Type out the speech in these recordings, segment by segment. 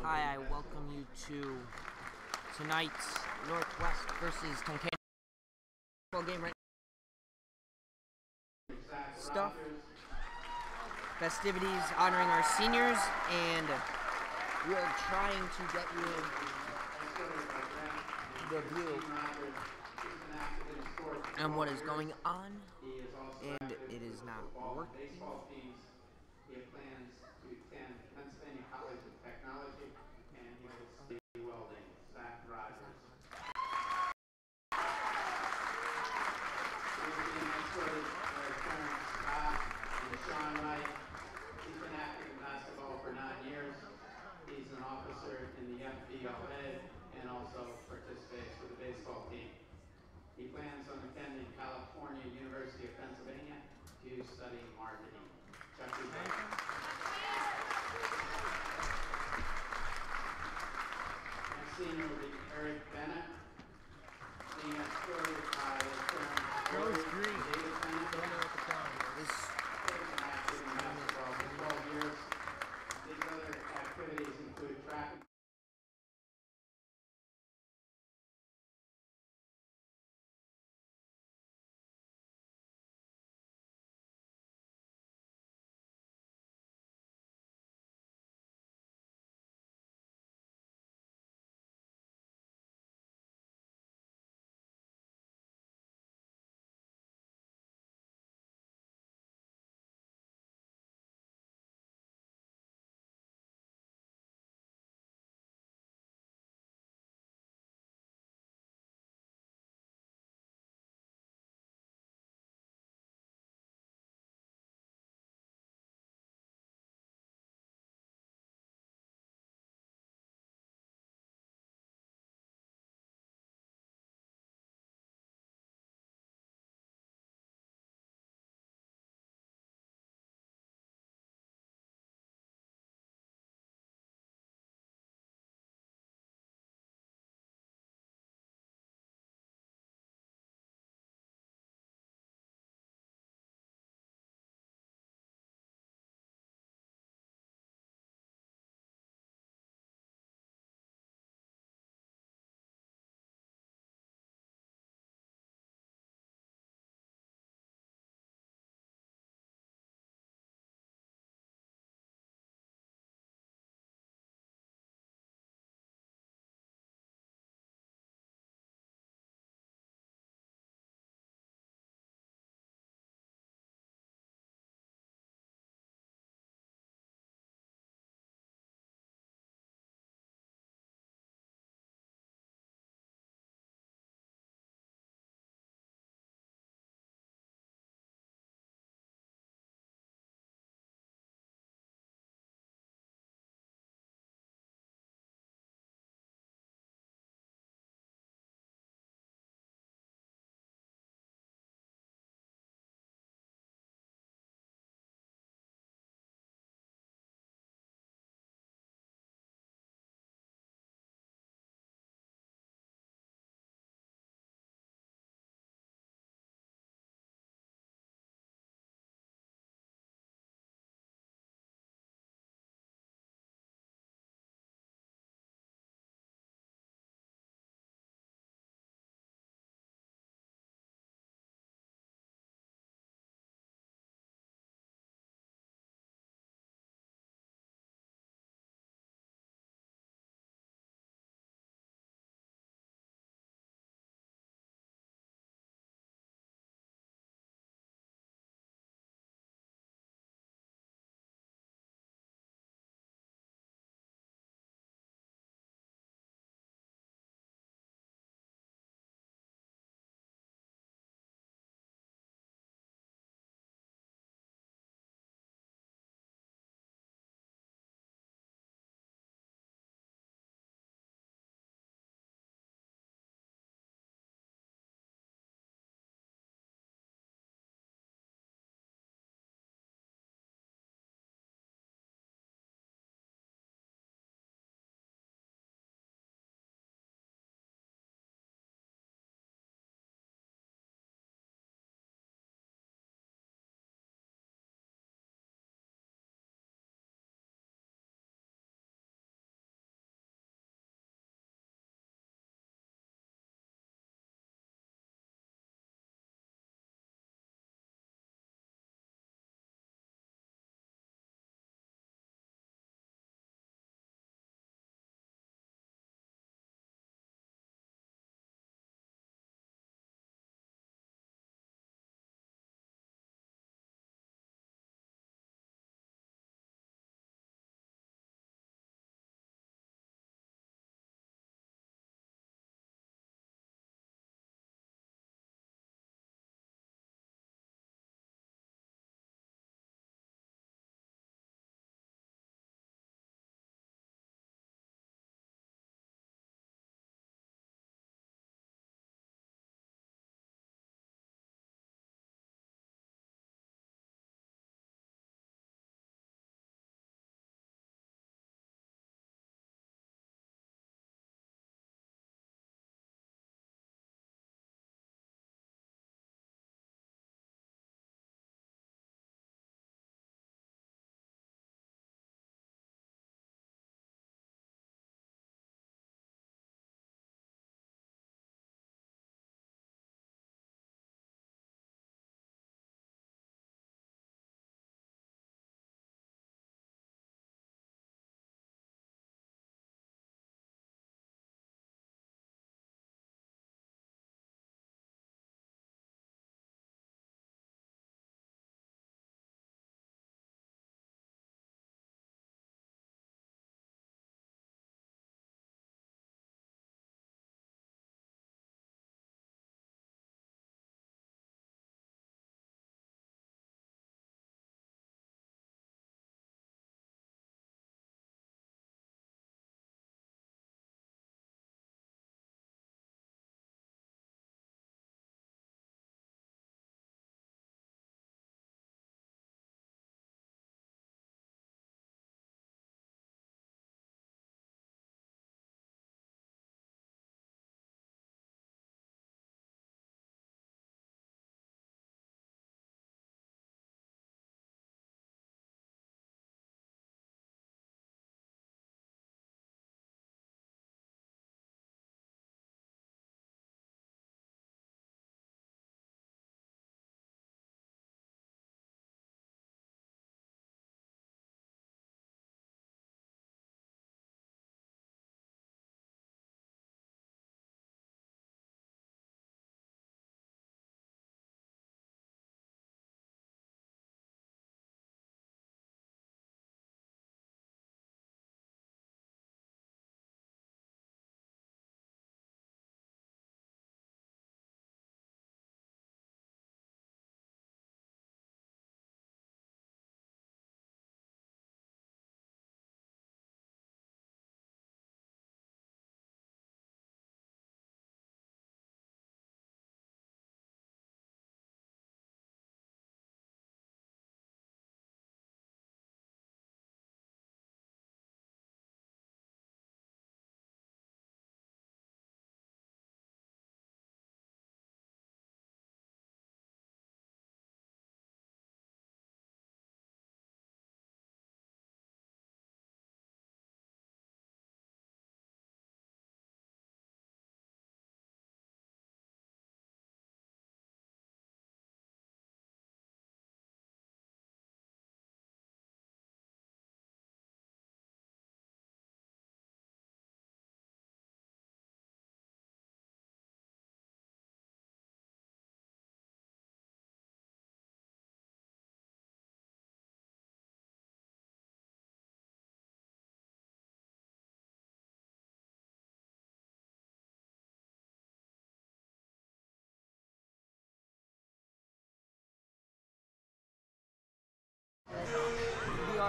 Hi, I welcome you to tonight's Northwest versus Tunkhannock game right stuff, festivities honoring our seniors, and we are trying to get you the view on what is going on, and it is not working. He plans to attend Pennsylvania College of Technology, and he will study welding. Zach Rogers. And Sean Wright. He's been active in basketball for 9 years. He's an officer in the FBLA and also participates with the baseball team. He plans on attending California University of Pennsylvania to study marketing. Chuck, next senior will be Eric Bennett. Being escorted by his friend David Bennett. This He's been active in basketball for 12 years. These other activities include track and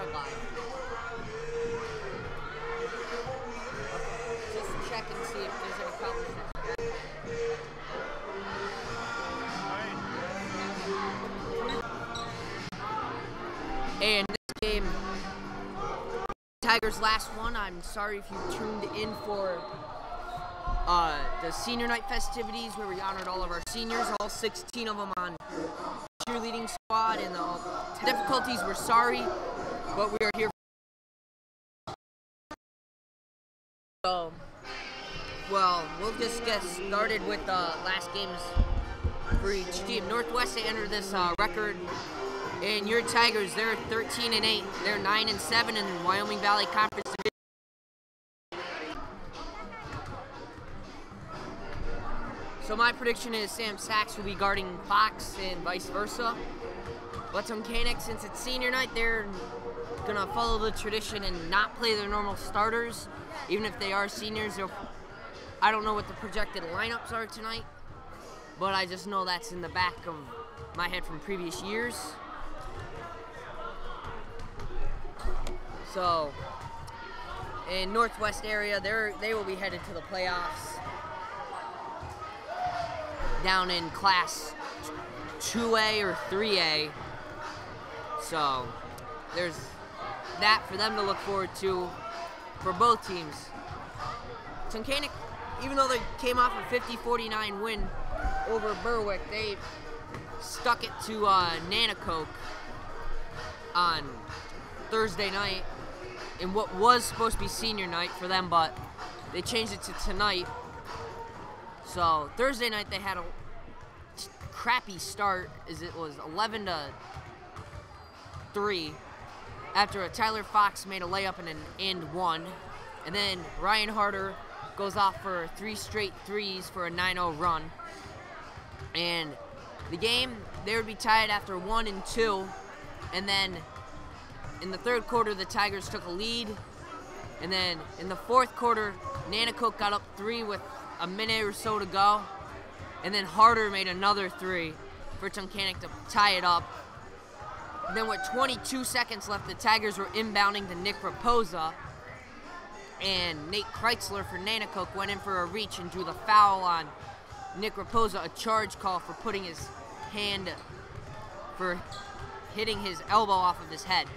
are live. Just check and see if there's any problems. And this game, Tigers' last one. I'm sorry if you tuned in for the senior night festivities where we honored all of our seniors, all 16 of them on cheerleading squad, and the difficulties. We're sorry, but we are here. So, well, we'll just get started with the last games for each team. Northwest, they entered this record. And your Tigers, they're 13-8. They're 9-7 in Wyoming Valley Conference Division. So my prediction is Sam Sachs will be guarding Fox and vice versa. But Tunkhannock, since it's senior night, they're gonna follow the tradition and not play their normal starters, even if they are seniors. I don't know what the projected lineups are tonight, but I just know that's in the back of my head from previous years. So, in Northwest area, they will be headed to the playoffs down in Class 2A or 3A. So, there's that for them to look forward to for both teams. Tunkhannock, even though they came off a 50-49 win over Berwick, they stuck it to Nanticoke on Thursday night in what was supposed to be senior night for them, but they changed it to tonight. So Thursday night they had a crappy start, as it was 11-3 after a Tyler Fox made a layup and an and one, and then Ryan Harder goes off for 3 straight threes for a 9-0 run. And the game, they would be tied after 1 and 2, and then in the third quarter, the Tigers took a lead, and then in the fourth quarter, Nanticoke got up 3 with a minute or so to go, and then Harder made another 3 for Tunkhannock to tie it up. And then with 22 seconds left, the Tigers were inbounding to Nick Raposa, and Nate Kreitzler for Nanticoke went in for a reach and drew the foul on Nick Raposa, a charge call for putting his hand, for hitting his elbow off of his head.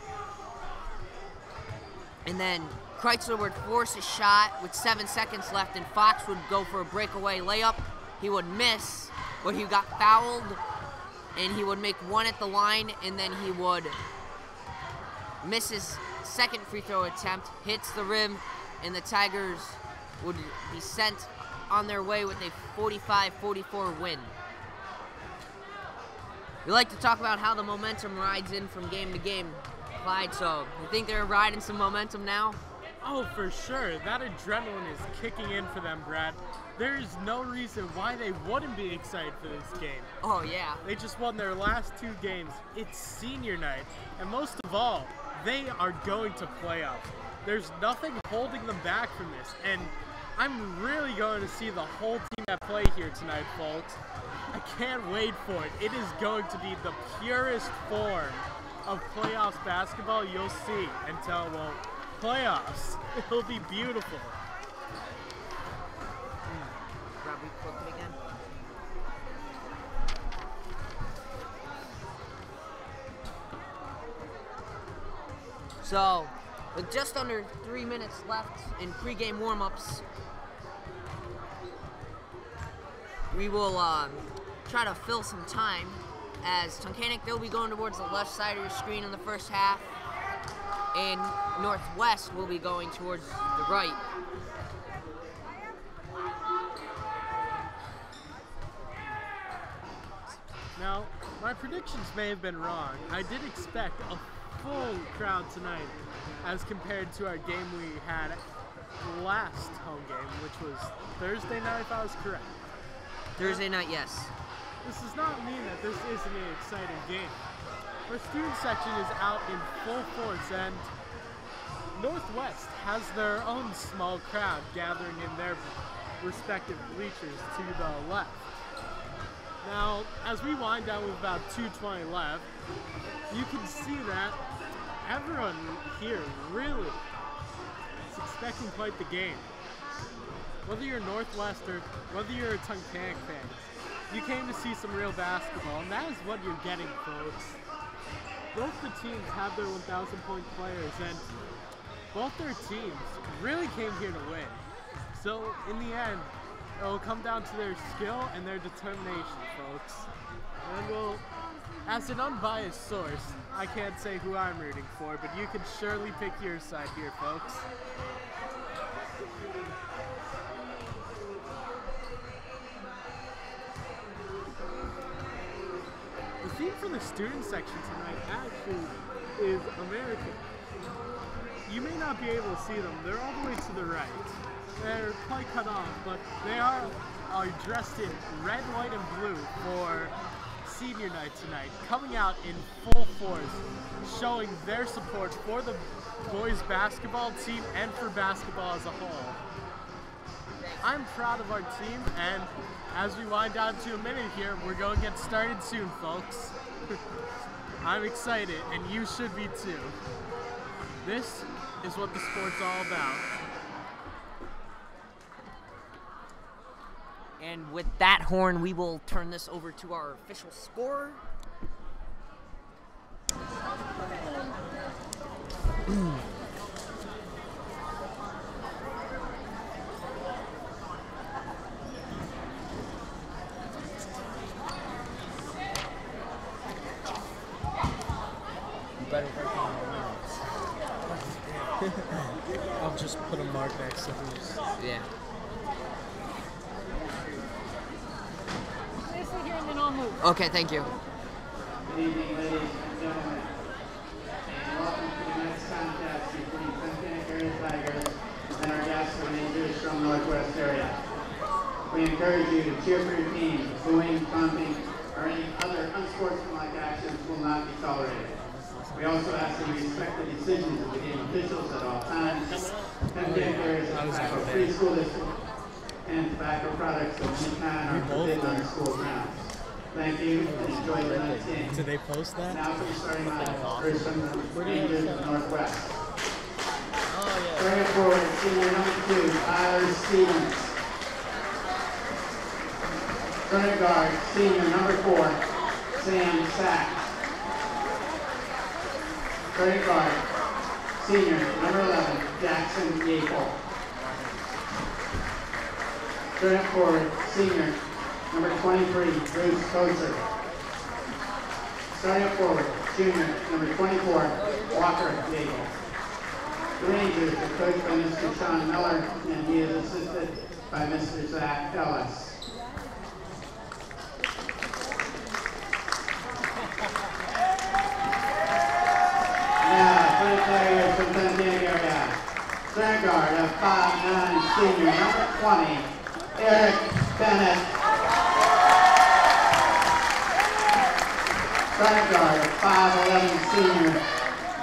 And then Kreitzler would force a shot with 7 seconds left, and Fox would go for a breakaway layup. He would miss, but he got fouled, and he would make 1 at the line, and then he would miss his second free throw attempt, hits the rim, and the Tigers would be sent on their way with a 45-44 win. We like to talk about how the momentum rides in from game to game, Clyde, so you think they're riding some momentum now? Oh, for sure. That adrenaline is kicking in for them, Brad. There's no reason why they wouldn't be excited for this game. Oh, yeah. They just won their last 2 games. It's senior night, and most of all, they are going to playoffs. There's nothing holding them back from this, and I'm really going to see the whole team at play here tonight, folks. I can't wait for it. It is going to be the purest form of playoffs basketball you'll see until, well, playoffs. It'll be beautiful. Rob, we flip it again. So, with just under 3 minutes left in pregame warm-ups, we will try to fill some time, as Tunkhannock, they'll be going towards the left side of your screen in the first half, and Northwest will be going towards the right. Now, my predictions may have been wrong. I did expect a full crowd tonight as compared to our game we had last home game, which was Thursday night, if I was correct. Thursday night, yes. This does not mean that this isn't an exciting game. Our student section is out in full force, and Northwest has their own small crowd gathering in their respective bleachers to the left. Now, as we wind down with about 2:20 left, you can see that everyone here really is expecting quite the game. Whether you're Northwestern, whether you're a Tunkhannock fan, you came to see some real basketball, and that is what you're getting, folks. Both the teams have their 1,000-point players, and both their teams really came here to win. So, in the end, it will come down to their skill and their determination, folks. And well, as an unbiased source, I can't say who I'm rooting for, but you can surely pick your side here, folks. The theme for the student section tonight actually is American. You may not be able to see them. They're all the way to the right. They're quite cut off, but they are dressed in red, white, and blue for senior night tonight, coming out in full force, showing their support for the boys basketball team and for basketball as a whole. I'm proud of our team, and as we wind down to a minute here, we're going to get started soon, folks. I'm excited, and you should be too. This is what the sport's all about. And with that horn, we will turn this over to our official scorer. I'll just put a mark next to who's. Yeah. Okay, thank you. Good evening, ladies and gentlemen, and welcome to the next contest between Tunkhannock Area Tigers and our guests from the from Northwest area. We encourage you to cheer for your team. Booing, taunting, or any other unsportsmanlike actions will not be tolerated. We also ask that you respect the decisions of the game officials at all times. Tunkhannock Area is a tobacco-free school district, and tobacco products of any kind are forbidden on the school grounds. Thank you, and enjoy the night's game. Did they post that? Now for starting line, first from the Rangers of Northwest. Bring it forward, senior number 2, Tyler Stevens. Current guard, senior number 4, Sam Sack. Current guard, senior number 11, Jackson Yapel. Current forward, senior number 23, Bruce Koser. Starting forward, junior number 24, Walker Yapel. The Rangers are coached by Mr. Sean Miller, and he is assisted by Mr. Zach Ellis. Now, for the players from Tunkhannock area. Center guard of 5'9", senior number 20, Eric Bennett. Center guard of 5'11", senior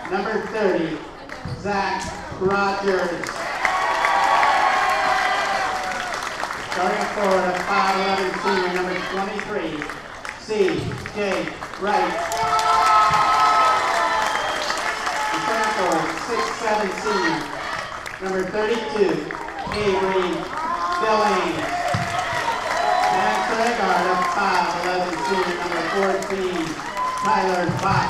number 30, Zach Rogers. Starting forward of 5'11", senior number 23, C.J. Wright. Starting forward, 6'7", senior number 32, Avery Billings. And center guard of 5'11", senior number 14, Tyler Fox.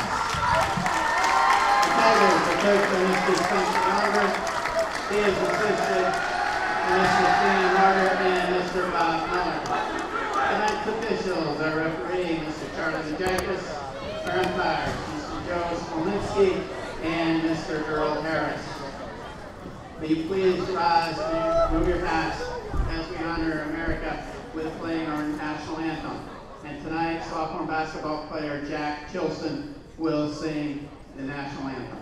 Tigers are coached by Mr. Spencer Marger. He is assisted by Mr. Stan Marger and Mr. Bob Miller. Tonight's officials are refereeing Mr. Charlie Jacobs, our umpires, Mr. Joe Smolinski, and Mr. Earl Harris. Will you please rise and move your hats as we honor America with playing our national anthem. And tonight, sophomore basketball player Jack Chilson will sing the national anthem.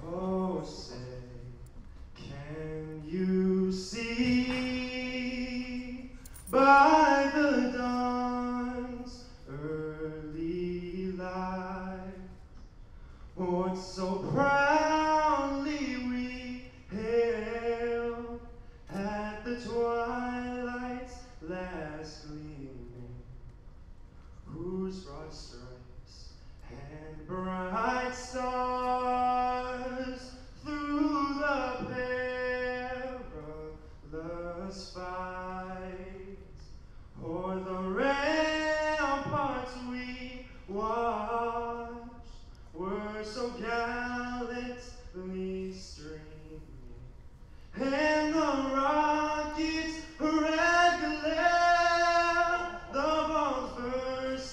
Oh, say, can you see by the dawn's early light what so proudly we hailed at the twilight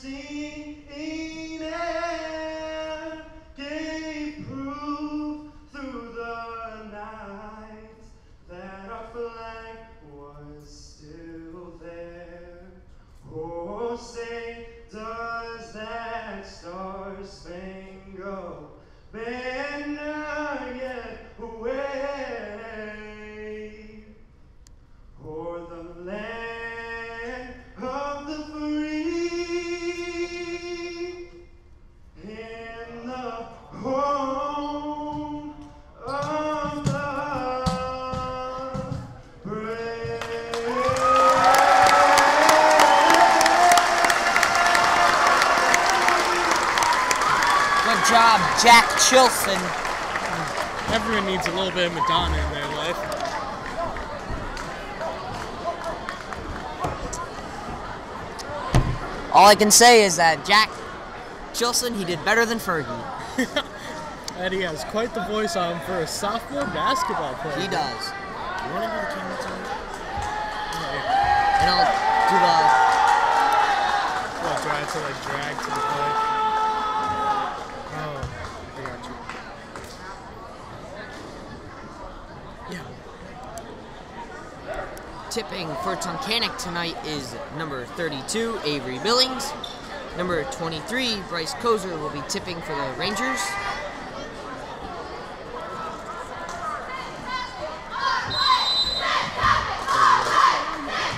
pristine air gave proof through the night that our flag was still there. Oh, say, does that star-spangled banner yet wave o'er the land of the free in the home of the brave? Good job, Jack Chilson. Everyone needs a little bit of Madonna in their life. All I can say is that Jack Chilson, he did better than Fergie. And he has quite the voice on him for a sophomore basketball player. He does. You want to do the camera time? And I'll do the... What, do I have to like drag to the play? Oh, I got you. Yeah. Tipping for Tunkhannock tonight is number 32, Avery Billings. Number 23, Bryce Kozer, will be tipping for the Rangers.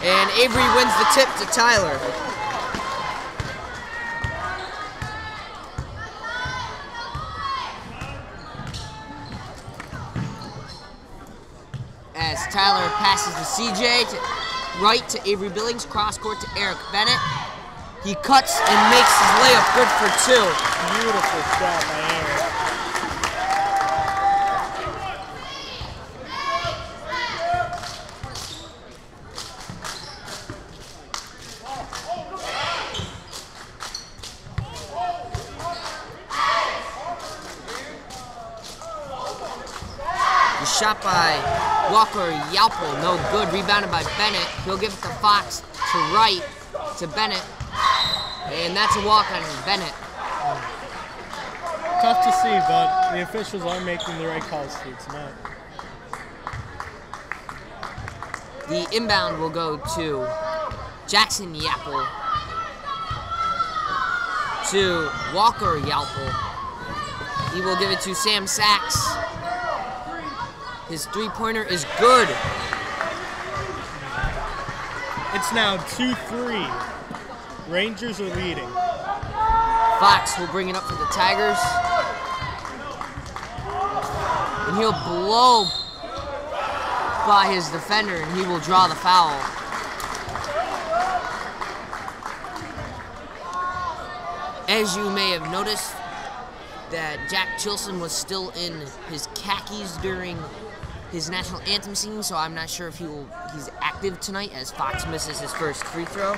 And Avery wins the tip to Tyler. As Tyler passes to CJ, to right to Avery Billings, cross court to Eric Bennett. He cuts and makes his layup good for two. Beautiful shot by Eric. The shot by Walker Yalpo, no good. Rebounded by Bennett. He'll give it to Fox to right to Bennett. And that's a walk on Bennett. Tough to see, but the officials are making the right calls here tonight. The inbound will go to Jackson Yapple. To Walker Yalpo. He will give it to Sam Sachs. His three-pointer is good. It's now 2-3. Rangers are leading. Fox will bring it up for the Tigers. And he'll blow by his defender, and he will draw the foul. As you may have noticed, that Jack Chilson was still in his khakis during his national anthem singing, so I'm not sure if he's active tonight as Fox misses his first free throw.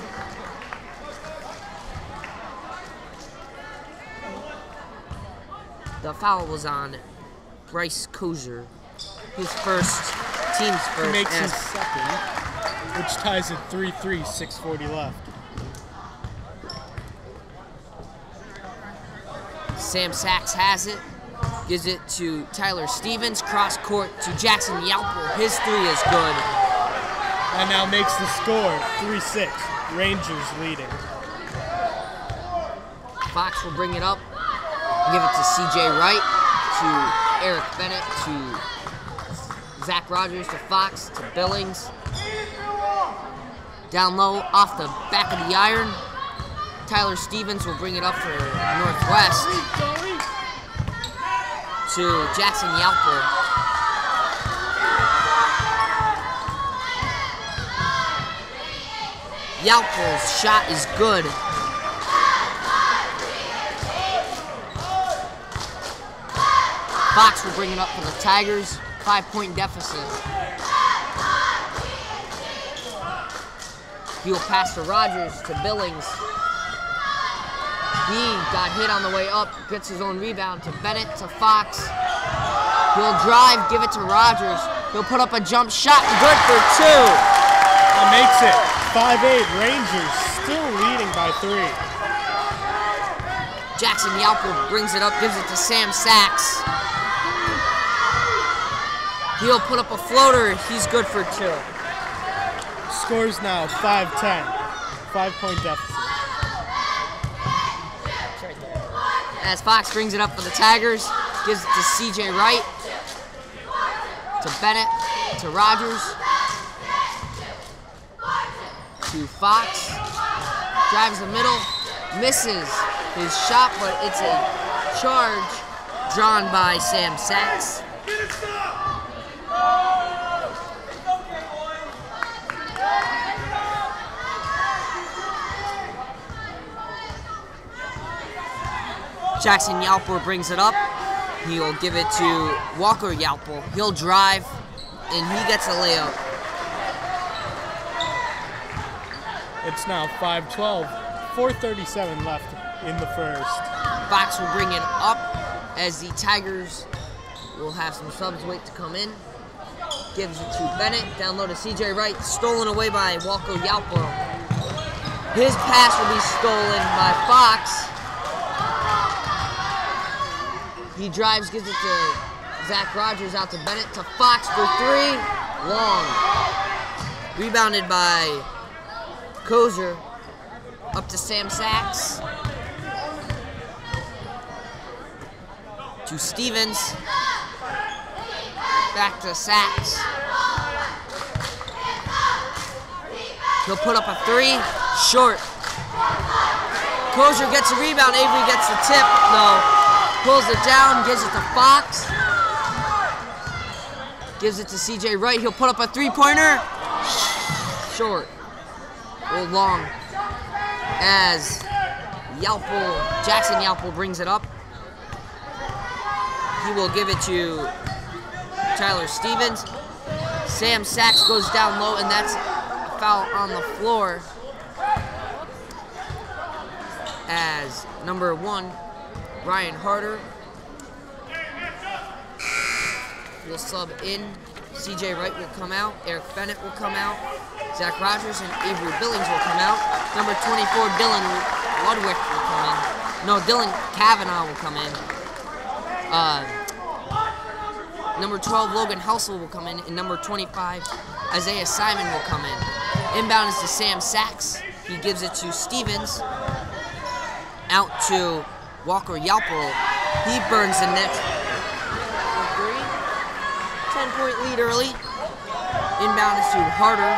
The foul was on Bryce Kozer, his first, team's first. He makes his second, which ties at 3-3, 6:40 left. Sam Sachs has it, gives it to Tyler Stevens, cross court to Jackson Yalpo. His three is good. And now makes the score 3-6. Rangers leading. Fox will bring it up, give it to CJ Wright, to Eric Bennett, to Zach Rogers, to Fox, to Billings. Down low, off the back of the iron. Tyler Stevens will bring it up for Northwest to Jackson Yalpo. Yalpo's shot is good. Fox will bring it up for the Tigers. 5-point deficit. He will pass to Rogers, to Billings. He got hit on the way up, gets his own rebound to Bennett, to Fox. He'll drive, give it to Rogers. He'll put up a jump shot, good for two. That makes it 5-8. Rangers still leading by 3. Jackson Yalpo brings it up, gives it to Sam Sachs. He'll put up a floater. He's good for 2. Scores now 5-10. 5-point deficit. As Fox brings it up for the Tigers, gives it to CJ Wright, to Bennett, to Rogers, to Fox, drives the middle, misses his shot, but it's a charge drawn by Sam Sachs. Jackson Yalpo brings it up. He'll give it to Walker Yalpo. He'll drive, and he gets a layup. It's now 5-12. 4:37 left in the first. Fox will bring it up as the Tigers will have some subs wait to come in. Gives it to Bennett. Down low to CJ Wright. Stolen away by Walker Yalpo. His pass will be stolen by Fox. He drives, gives it to Zach Rogers, out to Bennett, to Fox for 3. Long. Rebounded by Kozer. Up to Sam Sachs. To Stevens. Back to Sachs. He'll put up a 3. Short. Kozer gets a rebound. Avery gets the tip. No. Pulls it down, gives it to Fox. Gives it to CJ Wright. He'll put up a 3-pointer. Short. Or long. As Jackson Yalpo brings it up. He will give it to Tyler Stevens. Sam Sachs goes down low, and that's a foul on the floor. As number 1, Ryan Harder will sub in. CJ Wright will come out. Eric Bennett will come out. Zach Rogers and Avery Billings will come out. Number 24, Dylan Ludwig will come in. No, Dylan Kavanaugh will come in. Number 12, Logan Helsel will come in. And number 25, Isaiah Simon will come in. Inbound is to Sam Sachs. He gives it to Stevens. Out to Walker Yalpo. He burns the net. 10-point lead early. Inbound is to Harder.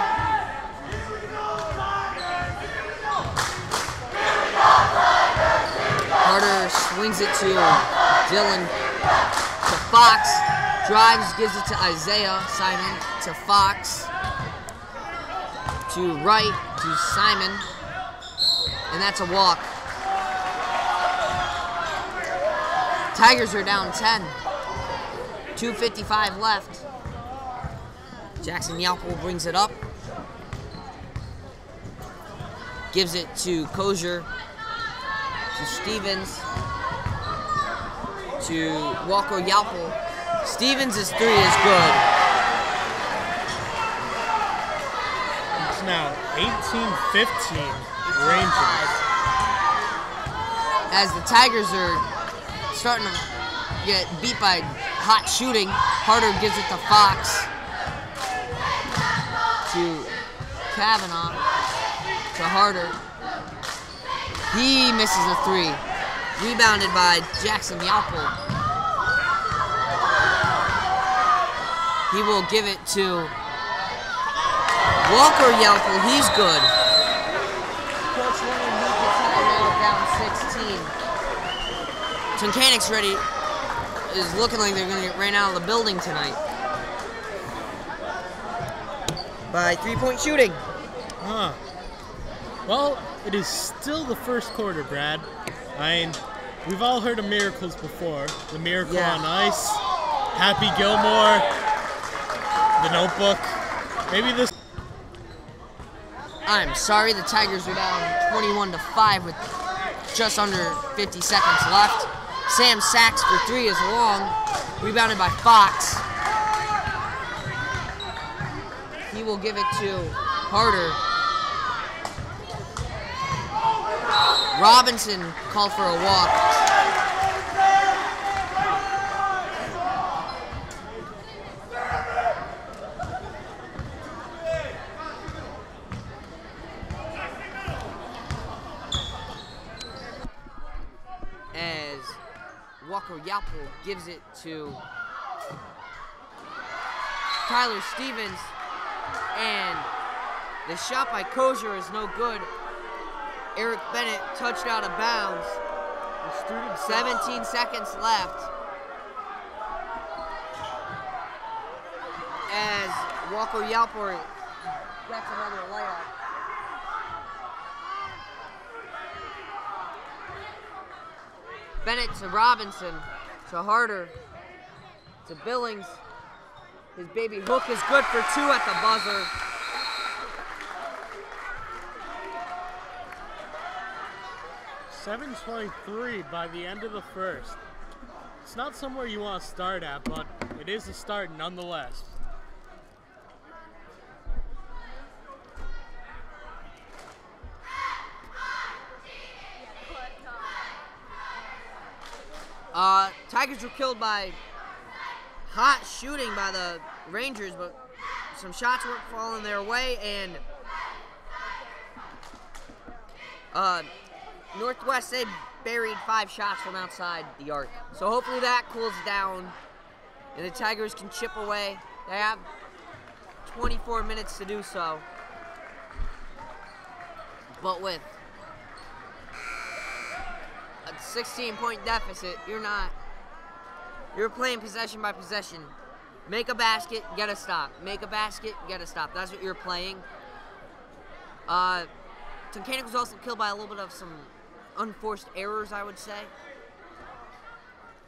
Harder swings it to Dylan, to Fox. Drives, gives it to Isaiah Simon, to Fox. To Wright, to Simon. And that's a walk. Tigers are down 10. 2:55 left. Jackson Yalpo brings it up. Gives it to Kozer. To Stevens. To Walker Yalpo. Stevens' 3 is good. It's now 18-15 Rangers. As the Tigers are starting to get beat by hot shooting, Harder gives it to Fox. To Kavanaugh. To Harder. He misses a 3. Rebounded by Jackson Yalpo. He will give it to Walker Yalpo. He's good. Coach Leonard needs the timeout, down 16. Tunkhannock's ready. Is looking like they're going to get ran out of the building tonight. By 3-point shooting. Huh. Well, it is still the first quarter, Brad. I mean, we've all heard of miracles before. The Miracle on Ice, Happy Gilmore, The Notebook. Maybe this... I'm sorry, the Tigers are down 21-5 with just under 50 seconds left. Sam Sachs for 3 is long. Rebounded by Fox. He will give it to Harder. Robinson called for a walk. As Walker Yapple gives it to Tyler Stevens, and the shot by Kozier is no good. Eric Bennett touched out of bounds. 17 seconds left. As Walker Yapple gets another layup. Bennett to Robinson, to Harder, to Billings. His baby hook is good for 2 at the buzzer. .723 by the end of the first. It's not somewhere you want to start at, but it is a start nonetheless. Tigers were killed by hot shooting by the Rangers, but some shots weren't falling their way, and Northwest, they buried 5 shots from outside the arc. So hopefully that cools down and the Tigers can chip away. They have 24 minutes to do so. But with a 16-point deficit, you're playing possession by possession. Make a basket, get a stop. Make a basket, get a stop. That's what you're playing. Tunkhannock was also killed by a little bit of some unforced errors, I would say.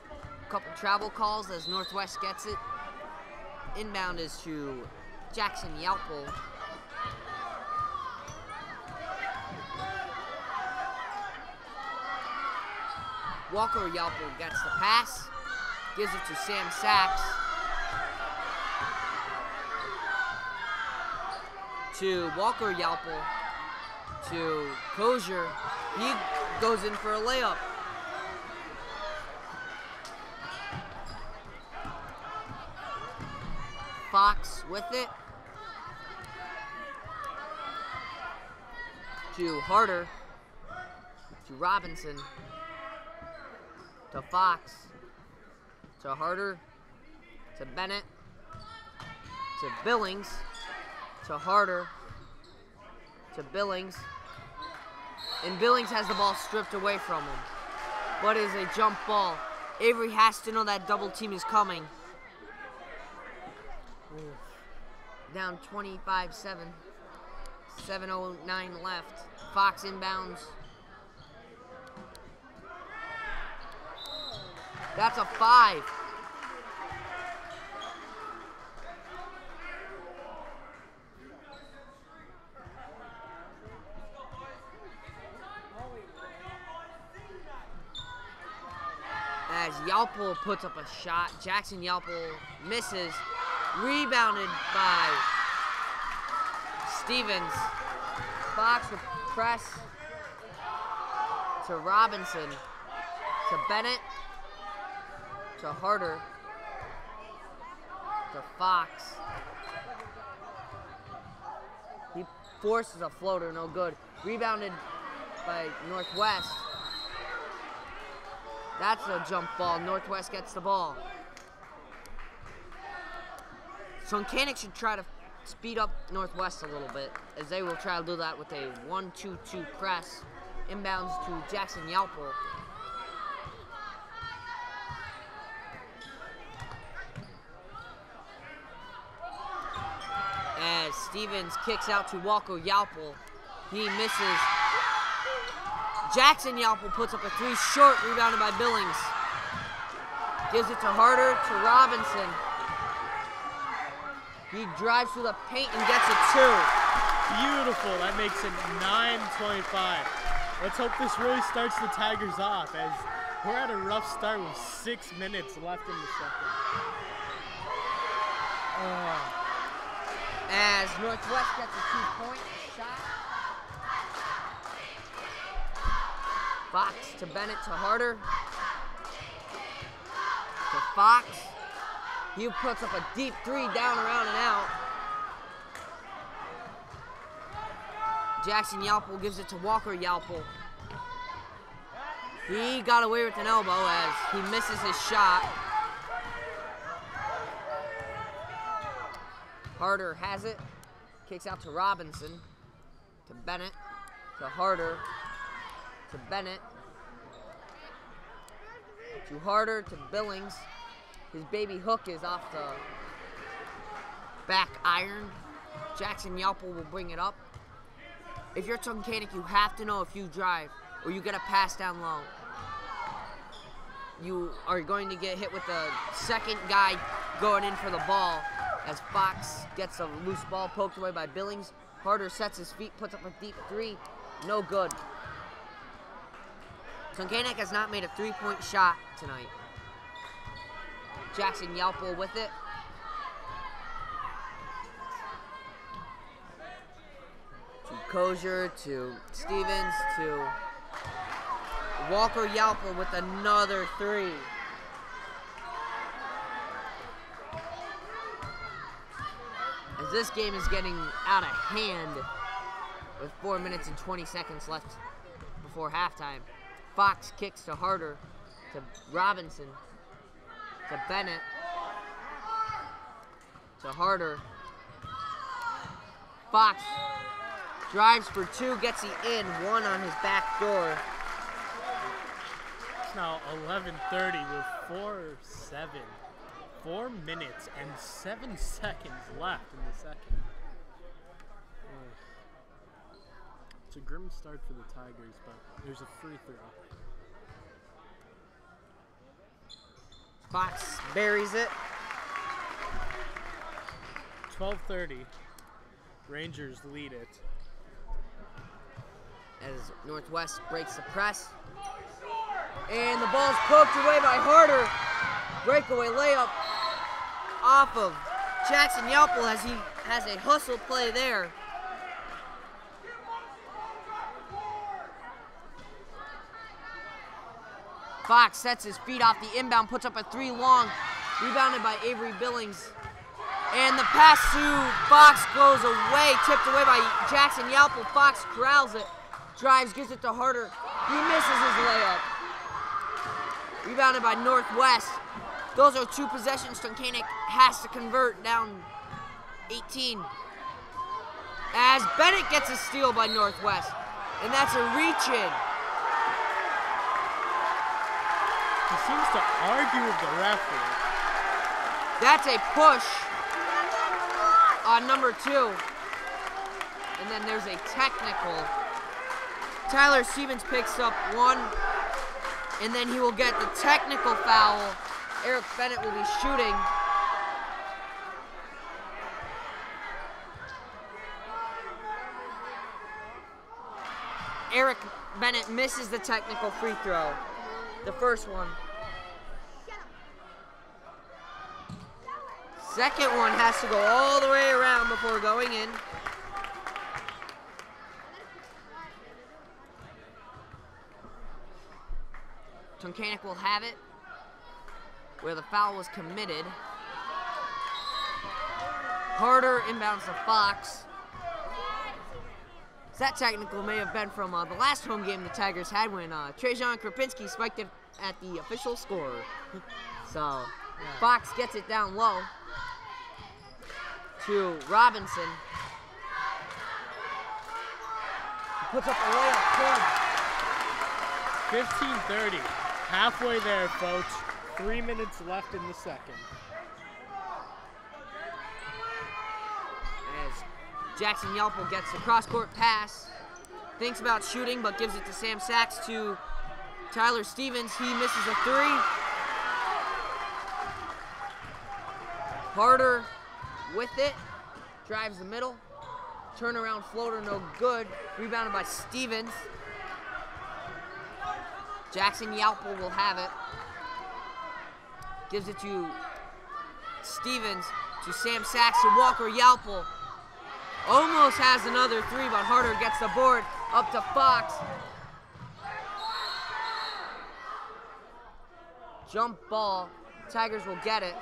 A couple travel calls as Northwest gets it. Inbound is to Jackson Yalpel. Walker Yalpel gets the pass, gives it to Sam Sachs. To Walker Yalpel. To Kozier. He goes in for a layup. Fox with it. To Harder. To Robinson. To Fox. To Harder. To Bennett. To Billings. To Harder. To Billings. And Billings has the ball stripped away from him. But it is a jump ball. Avery has to know that double team is coming. Down 25-7. 7:09 left. Fox inbounds. That's a 5. As Yalpel puts up a shot, Jackson Yalpel misses. Rebounded by Stevens. Fox with press to Robinson. To Bennett. To Harder. To Fox. He forces a floater, no good. Rebounded by Northwest. That's a jump ball. Northwest gets the ball. So Tunkhannock should try to speed up Northwest a little bit, as they will try to do that with a 1-2-2 press. Inbounds to Jackson Yalpel. As Stevens kicks out to Walker Yalpel. He misses. Jackson Yalpel puts up a 3 short, rebounded by Billings. Gives it to Harder, to Robinson. He drives through the paint and gets a 2. Beautiful, that makes it 9:25. Let's hope this really starts the Tigers off, as we're at a rough start with 6 minutes left in the second. As Northwest gets a 2-point shot. Fox to Bennett to Harder. To Fox. He puts up a deep three, down, around, and out. Jackson Yalpel gives it to Walker Yalpel. He got away with an elbow as he misses his shot. Harder has it. Kicks out to Robinson. To Bennett. To Harder. To Bennett. To Harder. To Billings. His baby hook is off the back iron. Jackson Yalpel will bring it up. If you're Tunkhannock, you have to know if you drive or you get a pass down low, you are going to get hit with the second guy going in for the ball as Fox gets a loose ball poked away by Billings. Harder sets his feet, puts up a deep three. No good. Tunkhannock has not made a three-point shot tonight. Jackson Yalpel with it. To Kosher, to Stevens, to Walker Yalpel with another three. As this game is getting out of hand with 4 minutes and 20 seconds left before halftime. Fox kicks to Harder, to Robinson, to Bennett, to Harder. Fox drives for two, gets the in, one on his back door. It's now 11:30 with 4 minutes and 7 seconds left in the second. It's a grim start for the Tigers, but there's a free throw. Fox buries it. 12:30. Rangers lead it. As Northwest breaks the press. And the ball's poked away by Harder. Breakaway layup off of Jackson Yalpel as he has a hustle play there. Fox sets his feet off the inbound, puts up a three long, rebounded by Avery Billings. And the pass to Fox goes away, tipped away by Jackson Yalpel. Fox corrals it, drives, gives it to Harder. He misses his layup. Rebounded by Northwest. Those are two possessions Tunkhannock has to convert, down 18. As Bennett gets a steal by Northwest, and that's a reach-in. He seems to argue with the referee. That's a push on number 2. And then there's a technical. Tyler Stevens picks up one, and then he will get the technical foul. Eric Bennett will be shooting. Eric Bennett misses the technical free throw. The first one. Second one has to go all the way around before going in. Tunkhannock will have it where the foul was committed. Harder inbounds to Fox. That technical may have been from the last home game the Tigers had when Trajan Krapinski spiked it at the official scorer. So Fox gets it down low to Robinson. He puts up a layup. 15:30. Halfway there, folks. 3 minutes left in the second. As Jackson Yalpel gets the cross-court pass, thinks about shooting, but gives it to Sam Sachs to Tyler Stevens. He misses a three. Harder with it, drives the middle, turnaround floater, no good. Rebounded by Stevens. Jackson Yalpel will have it. Gives it to Stevens, to Sam Sachs, to Walker Yalpel. Almost has another three, but Harder gets the board up to Fox. jump ball. Tigers will get it.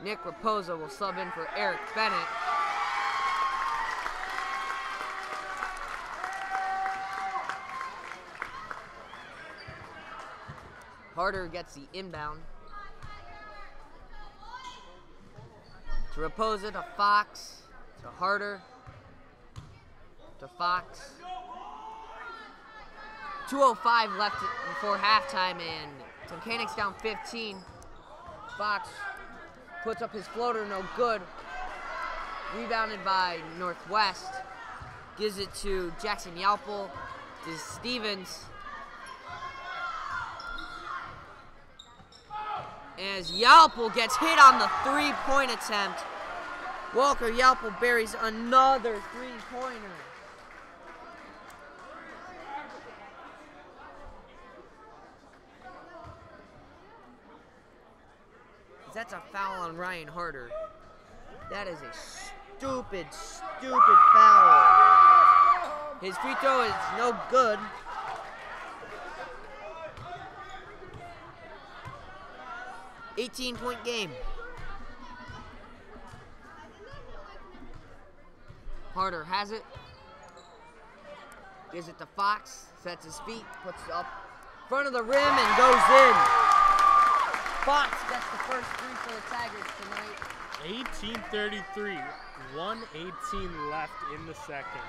Nick Raposa will sub in for Eric Bennett. Harder gets the inbound. To Raposa, to Fox, to Harder, to Fox. 2:05 left before halftime, and Tunkhannock's down 15. Fox puts up his floater, no good. Rebounded by Northwest. Gives it to Jackson Yalpel, to Stevens. As Yalpel gets hit on the three-point attempt, Walker Yalpel buries another three-pointer. That's a foul on Ryan Harder. That is a stupid, stupid foul. His free throw is no good. $18-point game. Harder has it. Gives it to Fox. Sets his feet. Puts it up front of the rim and goes in. Fox gets the first three for the Tigers tonight. 18:33. 1:18 left in the second.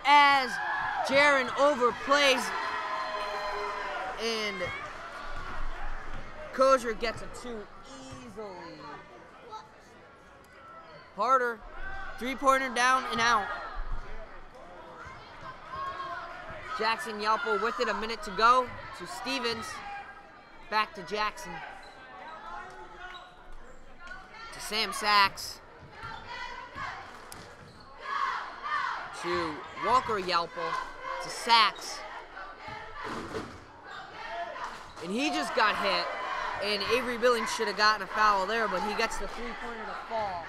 As Jaron overplays and Kozier gets a two easily. Harder, three-pointer down and out. Jackson Yalpel with it, a minute to go. To Stevens, back to Jackson. To Sam Sachs. To Walker Yalpel. To Sachs. And he just got hit. And Avery Billings should have gotten a foul there, but he gets the three-pointer to fall.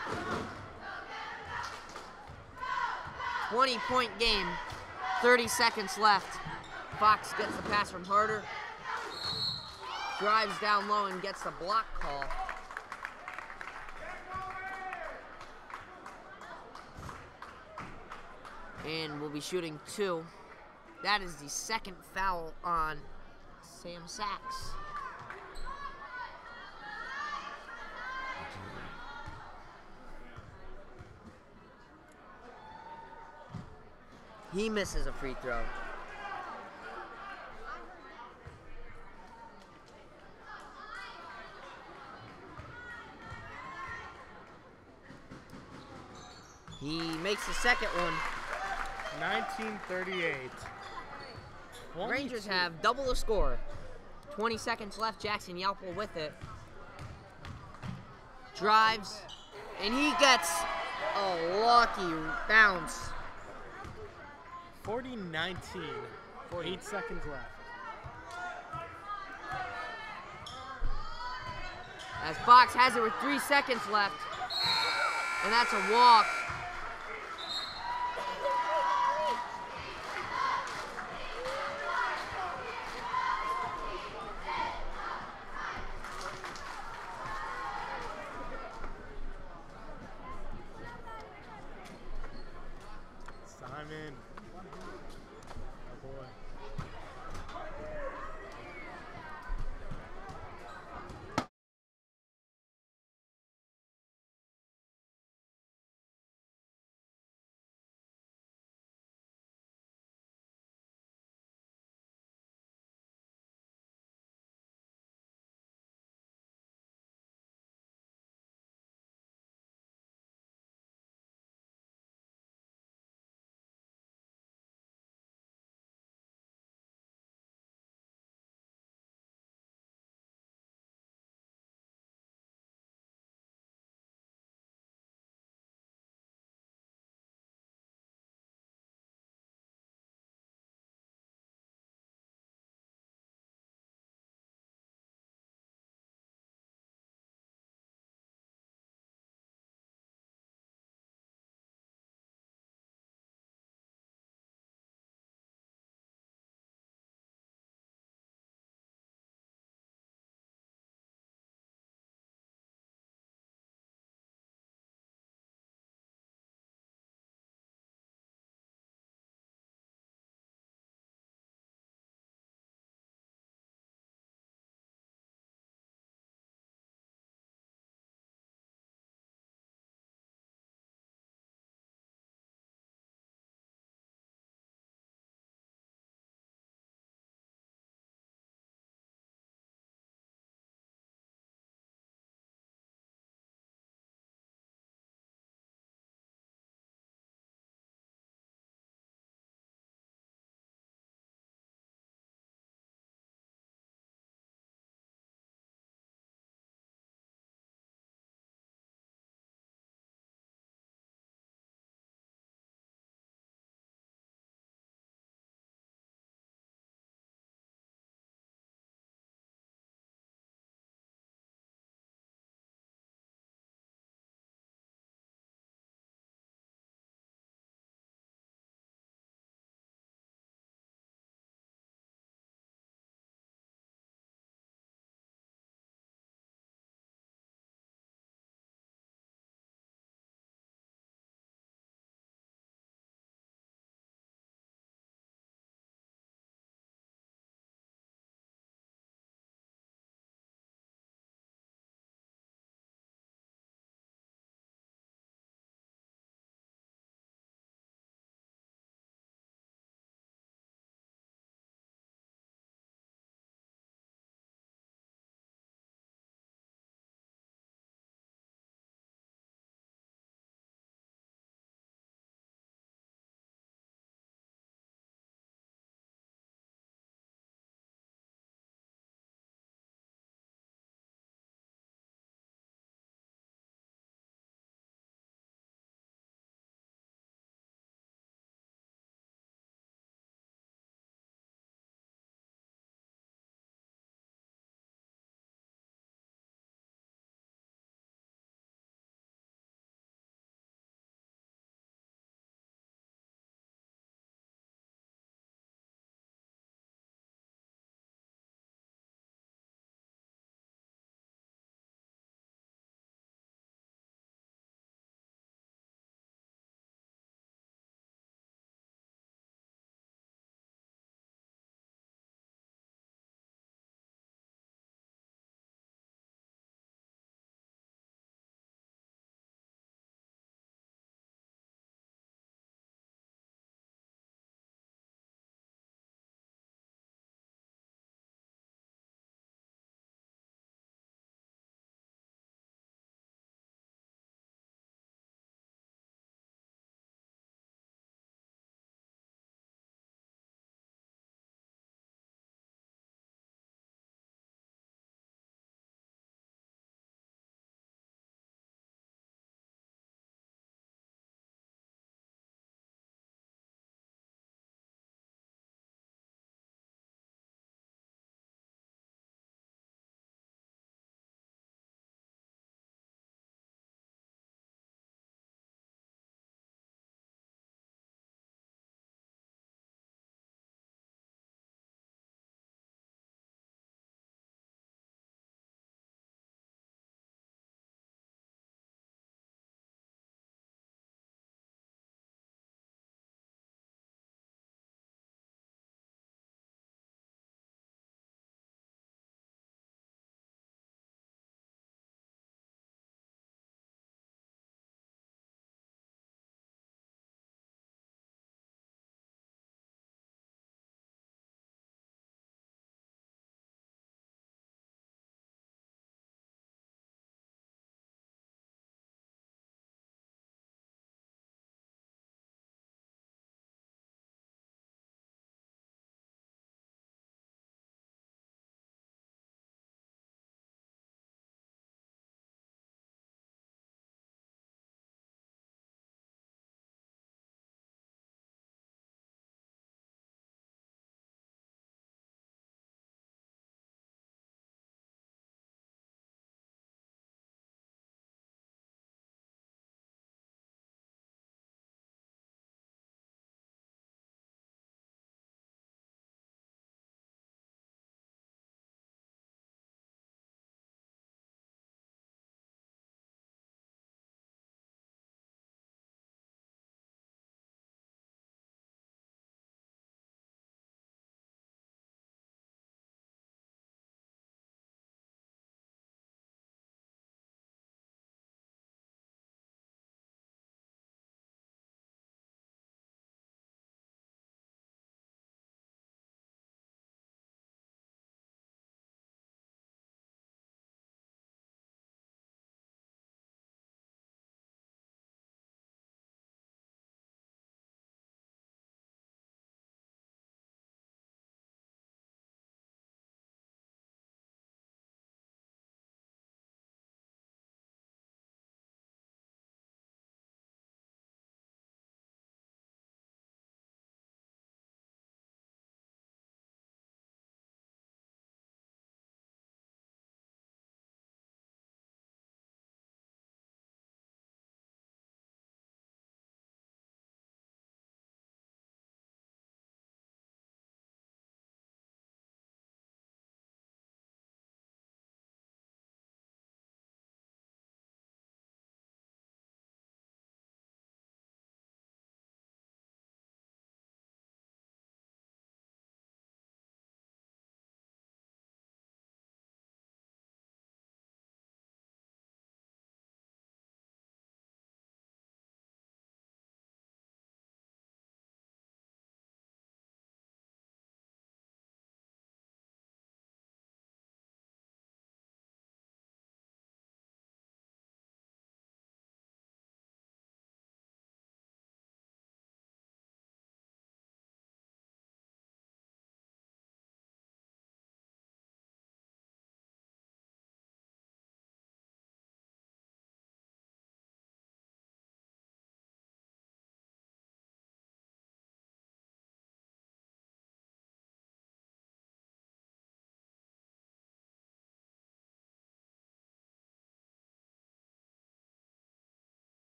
20-point game, 30 seconds left. Fox gets the pass from Harder. Drives down low and gets the block call. And we'll be shooting two. That is the second foul on Sam Sachs. He misses a free throw. He makes the second one. 19:38. Rangers have double the score. 20 seconds left. Jackson Yalpel with it. Drives, and he gets a lucky bounce. 40-19. 8 seconds left. As Fox has it with 3 seconds left. And that's a walk. Simon.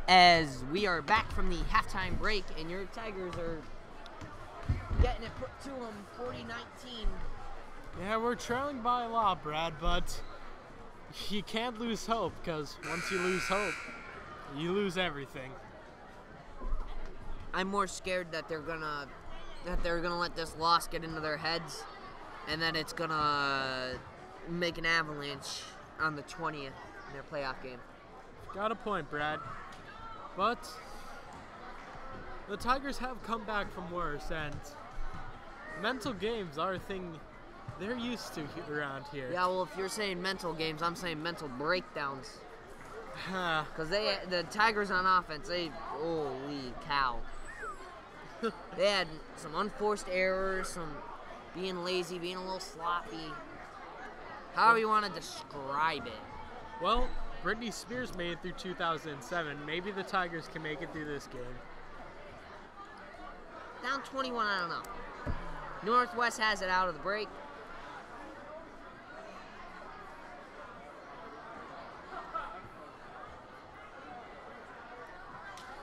as we are back from the halftime break, and your Tigers are getting it put to them 40-19. Yeah, we're trailing by a lot, Brad, but you can't lose hope, because once you lose hope, you lose everything. I'm more scared that they're gonna let this loss get into their heads, and that it's gonna make an avalanche on the 20th in their playoff game. Got a point, Brad. But the Tigers have come back from worse, and mental games are a thing they're used to around here. Yeah, well, if you're saying mental games, I'm saying mental breakdowns. Because the Tigers on offense, holy cow. They had some unforced errors, some being lazy, being a little sloppy. However you want to describe it. Well, Britney Spears made it through 2007. Maybe the Tigers can make it through this game. Down 21, I don't know. Northwest has it out of the break.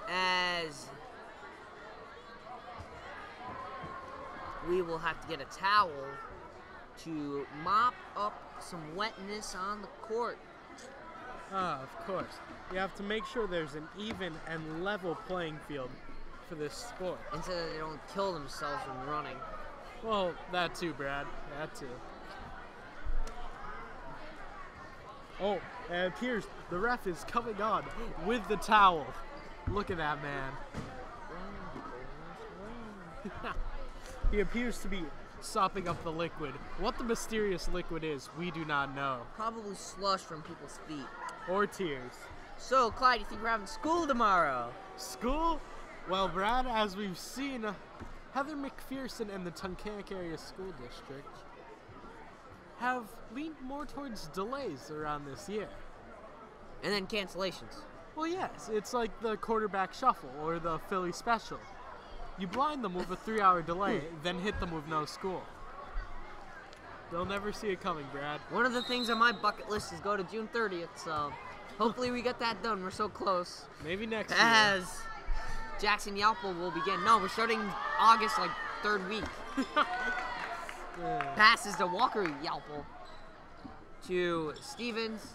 As we will have to get a towel to mop up some wetness on the court. Of course. You have to make sure there's an even and level playing field for this sport. And so that they don't kill themselves when running. Well, that too, Brad. That too. Oh, it appears the ref is coming on with the towel. Look at that man. He appears to be sopping up the liquid. What the mysterious liquid is, we do not know. Probably slush from people's feet. Or tears. So, Clyde, you think we're having school tomorrow? School? Well, Brad, as we've seen, Heather McPherson and the Tunkhannock Area School District have leaned more towards delays around this year. And then cancellations. Well, yes, it's like the quarterback shuffle or the Philly special. You blind them with a 3-hour delay, then hit them with no school. They'll never see it coming, Brad. One of the things on my bucket list is go to June 30th, so hopefully we get that done. We're so close. Maybe next year. As Jackson Yalpal will begin. No, we're starting August, like, 3rd week. Passes to Walker Yalpal, to Stevens,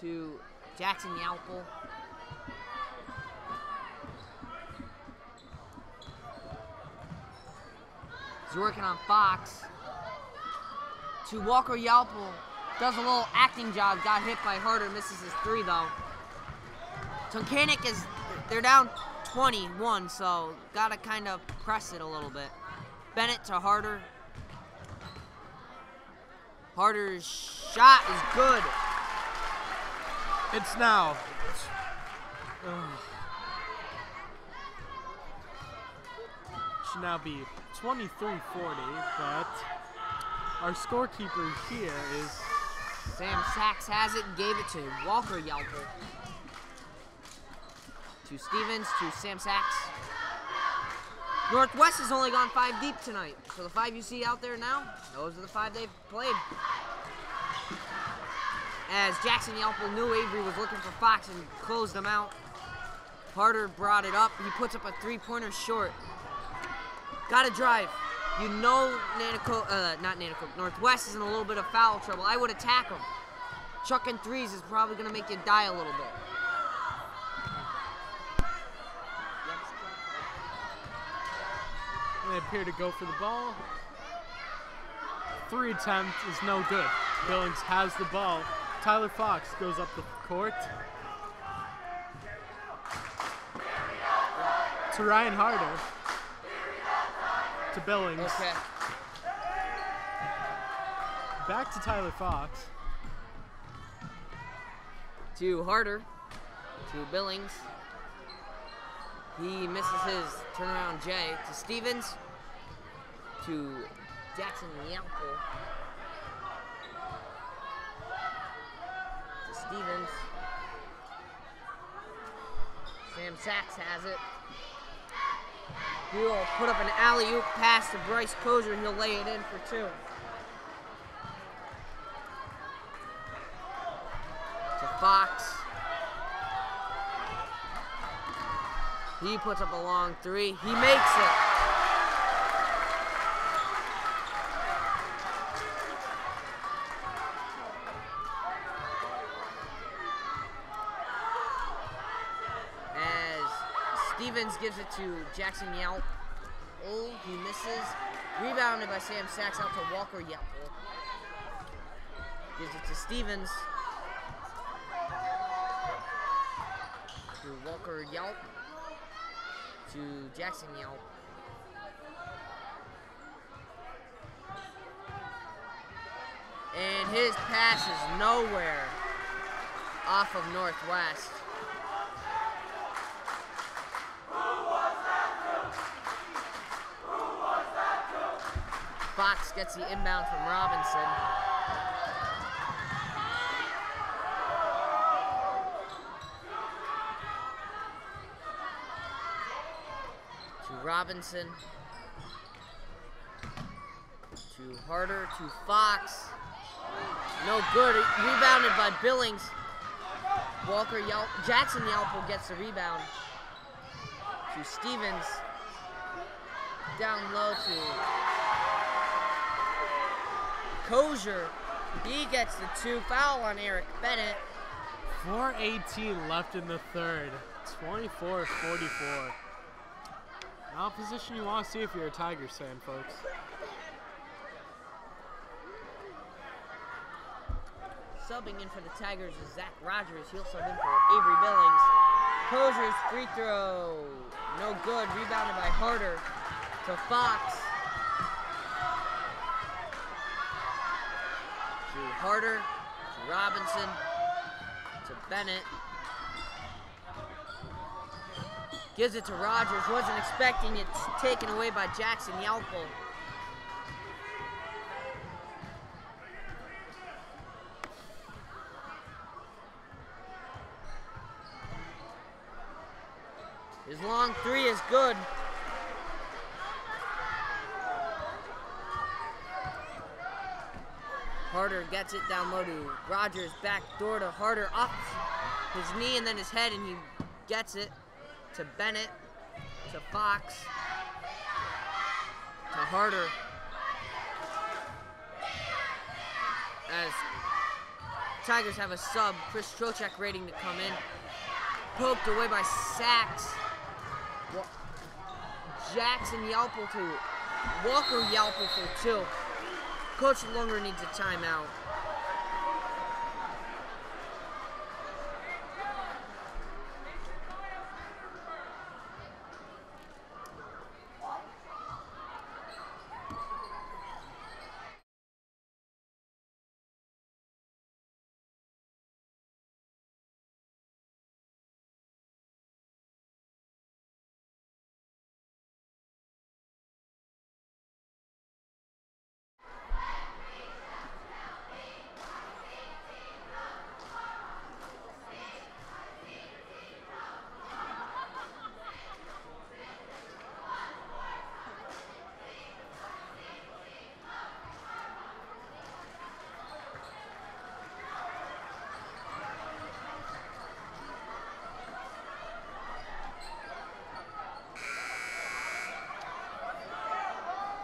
to Jackson Yalpal. He's working on Fox. To Walker Yalpal. Does a little acting job. Got hit by Harder. Misses his 3, though. Tunkhannock they're down 21, so got to kind of press it a little bit. Bennett to Harder. Harder's shot is good. It's now. Should now be 23-40, but our scorekeeper here is Sam Sachs has it, gave it to Walker Yalpal. To Stevens, to Sam Sachs. Northwest has only gone 5 deep tonight. So the 5 you see out there now, those are the 5 they've played. As Jackson Yalpal knew Avery was looking for Fox and closed him out. Harder brought it up. He puts up a 3-pointer short. Gotta drive. You know Northwest is in a little bit of foul trouble. I would attack him. Chucking 3s is probably gonna make you die a little bit. They appear to go for the ball. 3 attempt is no good. Billings has the ball. Tyler Fox goes up the court to Ryan Harder. To Billings. Okay. Back to Tyler Fox. To Harder. To Billings. He misses his turnaround J. To Stevens. To Jackson Yalpal. To Stevens. Sam Sachs has it. He'll put up an alley-oop pass to Bryce Kozer, and he'll lay it in for 2. To Fox. He puts up a long three. He makes it. As Stevens gives it to Jackson Yelp. Oh, he misses. Rebounded by Sam Sachs out to Walker Yelp. Gives it to Stevens. To Walker Yelp. To Jackson Yelp. And his pass is nowhere off of Northwest. Fox gets the inbound from Robinson. To Robinson. To Harder. To Fox. No good. Rebounded by Billings. Walker Yelp. Jackson Yelpo gets the rebound. To Stevens. Down low to Kozier. He gets the 2. Foul on Eric Bennett. 4:18 left in the third. 24-44. Not a position you want to see if you're a Tigers fan, folks. Subbing in for the Tigers is Zach Rogers. He'll sub in for Avery Billings. Kozier's free throw. No good. Rebounded by Harder to Fox. To Harder. To Robinson. To Bennett. Gives it to Rogers. Wasn't expecting it. Taken away by Jackson Yelpo. His long three is good. Harder gets it down low to Rogers. Back door to Harder. Up his knee and then his head, and he gets it to Bennett. To Fox. To Harder. As Tigers have a sub, Chris Trocek ready to come in. Poked away by Sachs. Jackson Yelpo to Walker Yelpo for 2. Coach Lunger needs a timeout.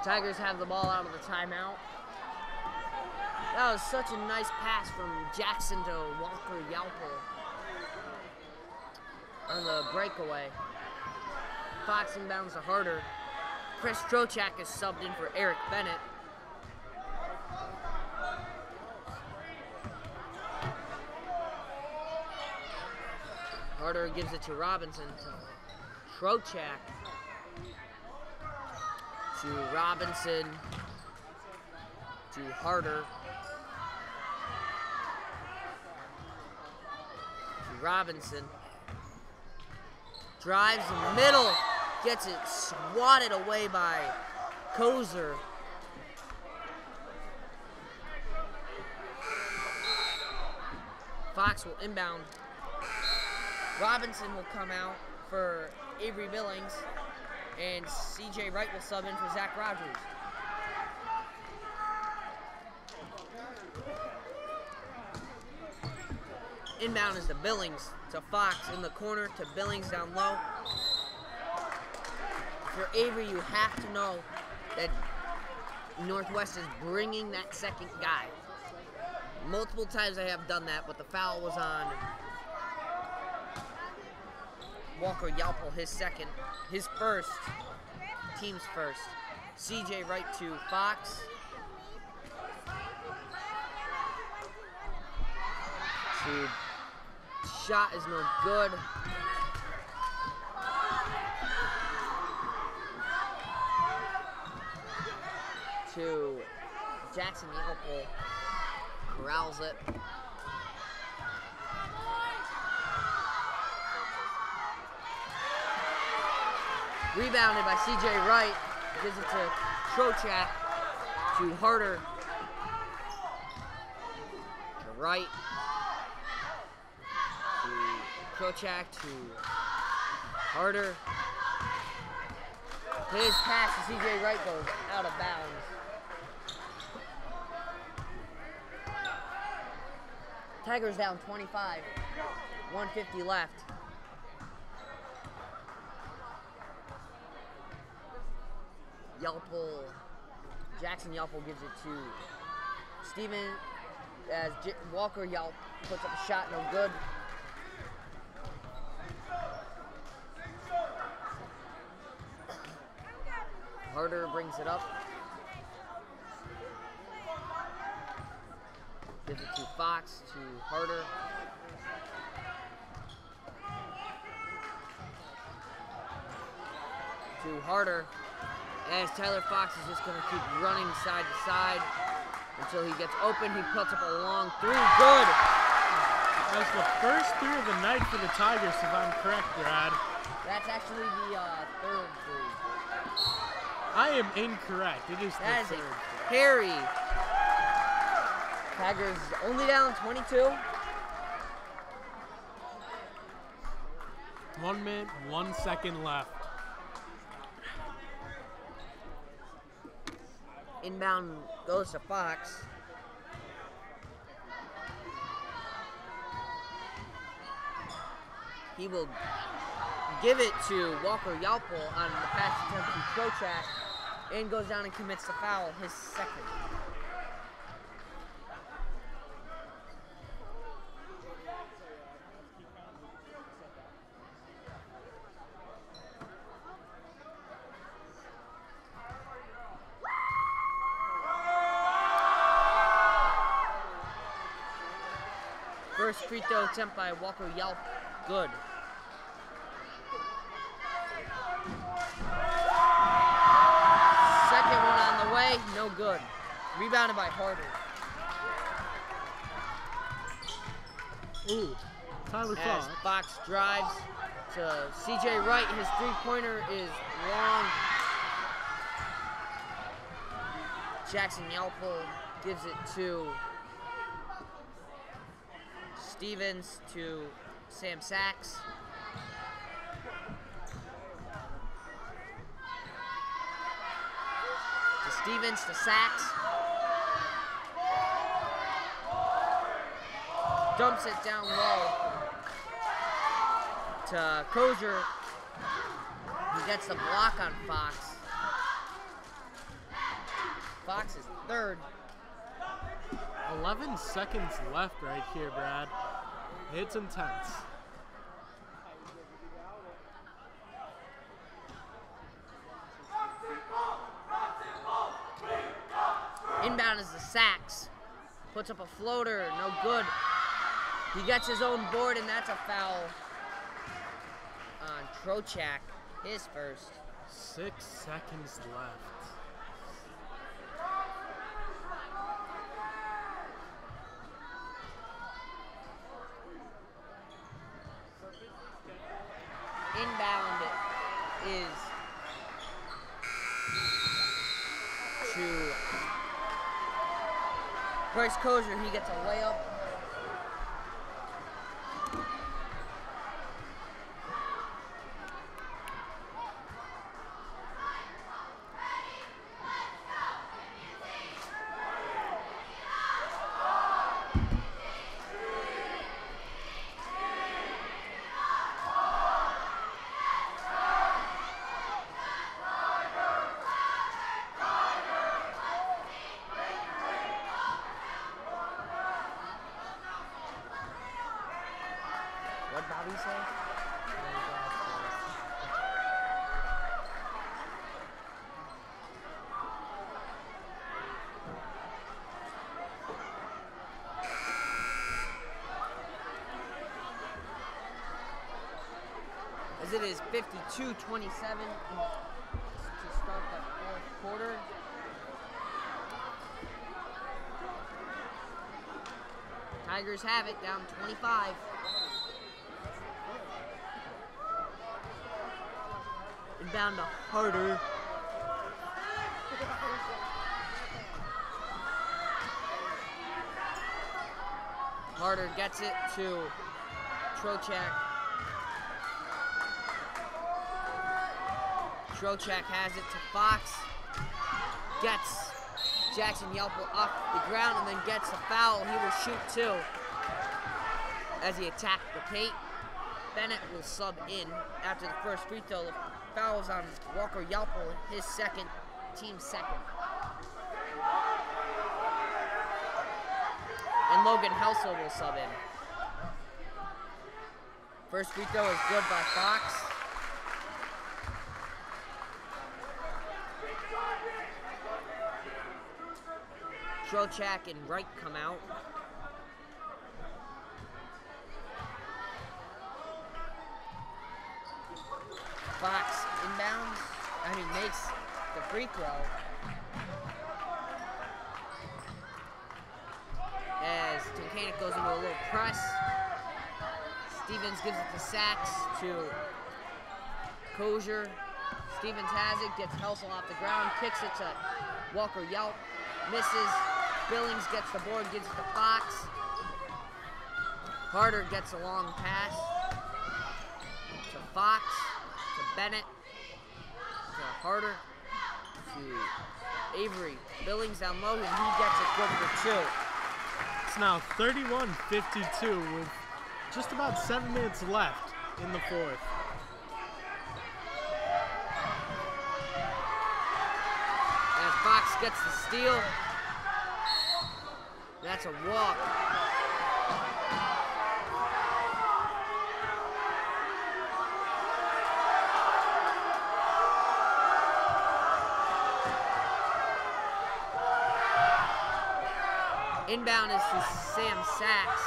Tigers have the ball out of the timeout. That was such a nice pass from Jackson to Walker Yelpo on the breakaway. Fox inbounds to Harder. Chris Trocek is subbed in for Eric Bennett. Harder gives it to Robinson. To Trocek. To Robinson. To Harder. To Robinson. Drives the middle. Gets it swatted away by Kozier. Fox will inbound. Robinson will come out for Avery Billings. And C.J. Wright will sub in for Zach Rogers. Inbound is to Billings, to Fox in the corner, to Billings down low. if you're Avery, you have to know that Northwest is bringing that second guy. Multiple times I have done that, but the foul was on Walker Yalpel, his first, team's first. CJ Wright to Fox. Shot is no good. To Jackson Yalpel, corrals it. Rebounded by CJ Wright, gives it to Trochak, to Harder, to Wright, to Trochak, to Harder. His pass to CJ Wright goes out of bounds. Tigers down 25, 150 left. Jackson Yalpel gives it to Steven as Walker Yalp puts up a shot, no good. Harder brings it up. Gives it to Fox, to Harder. To Harder. As Tyler Fox is just going to keep running side to side until he gets open. He puts up a long three. Good. That's the first three of the night for the Tigers, if I'm correct, Brad. That's actually the third three. I am incorrect. It is the That is third. a carry. Tigers only down 22. 1 minute, 1 second left. Inbound goes to Fox. He will give it to Walker Yalpel on the pass attempt to Trochak and goes down and commits the foul, his second. First free throw attempt by Walker Yalp, good. Second one on the way, no good. Rebounded by Harder. Ooh, Tyler As Fox. Fox drives to CJ Wright, his three-pointer is long. Jackson Yalpel gives it to Stevens, to Sam Sachs. To Stevens, to Sachs. Dumps it down low to Kozier. He gets the block on Fox. Fox is third. 11 seconds left right here, Brad. It's intense. Inbound is the Sachs. Puts up a floater, no good. He gets his own board, and that's a foul on Trochak, his first. 6 seconds left. Inbound is to Bryce Kozier. He gets a layup. What Bobby say? As it is 52-27 to start the fourth quarter. Tigers have it, down 25. Inbound to Harder. Harder gets it to Trocheck. Trocheck has it to Fox. Gets Jackson Yelple off the ground and then gets a foul. He will shoot two as he attacked the paint. Bennett will sub in after the first free throw. The foul is on Walker Yelple, his second, team second. And Logan Helsel will sub in. First free throw is good by Fox. Trocheck and Wright come out. Fox inbounds, makes the free throw. As Tunkhannock goes into a little press. Stevens gives it to Sachs to Kozier. Stevens has it, gets Helsel off the ground, kicks it to Walker Yelp, misses. Billings gets the board, gives it to Fox. Harder gets a long pass to Fox, to Bennett, to Harder, to Avery. Billings down low, and he gets it good for two. It's now 31-52 with just about 7 minutes left in the fourth. As Fox gets the steal. That's a walk. Inbound is to Sam Sachs.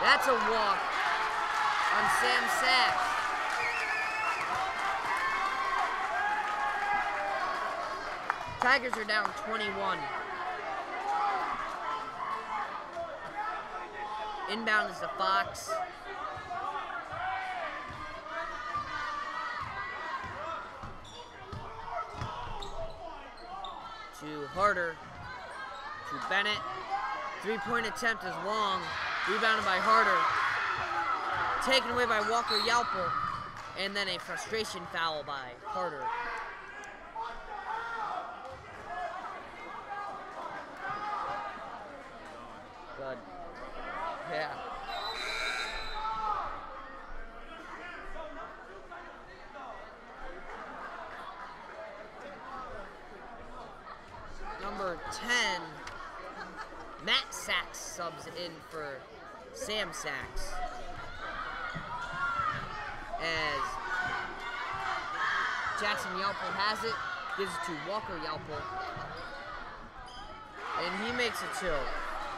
That's a walk on Sam Sachs. Tigers are down 21. Inbound is to Fox. To Harder. To Bennett. Three-point attempt is long. Rebounded by Harder. Taken away by Walker Yelple. And then a frustration foul by Harder. Good. Yeah. Number 10, Matt Sachs subs in for Sam Sachs. As Jackson Yelple has it, gives it to Walker Yelple. And he makes it two.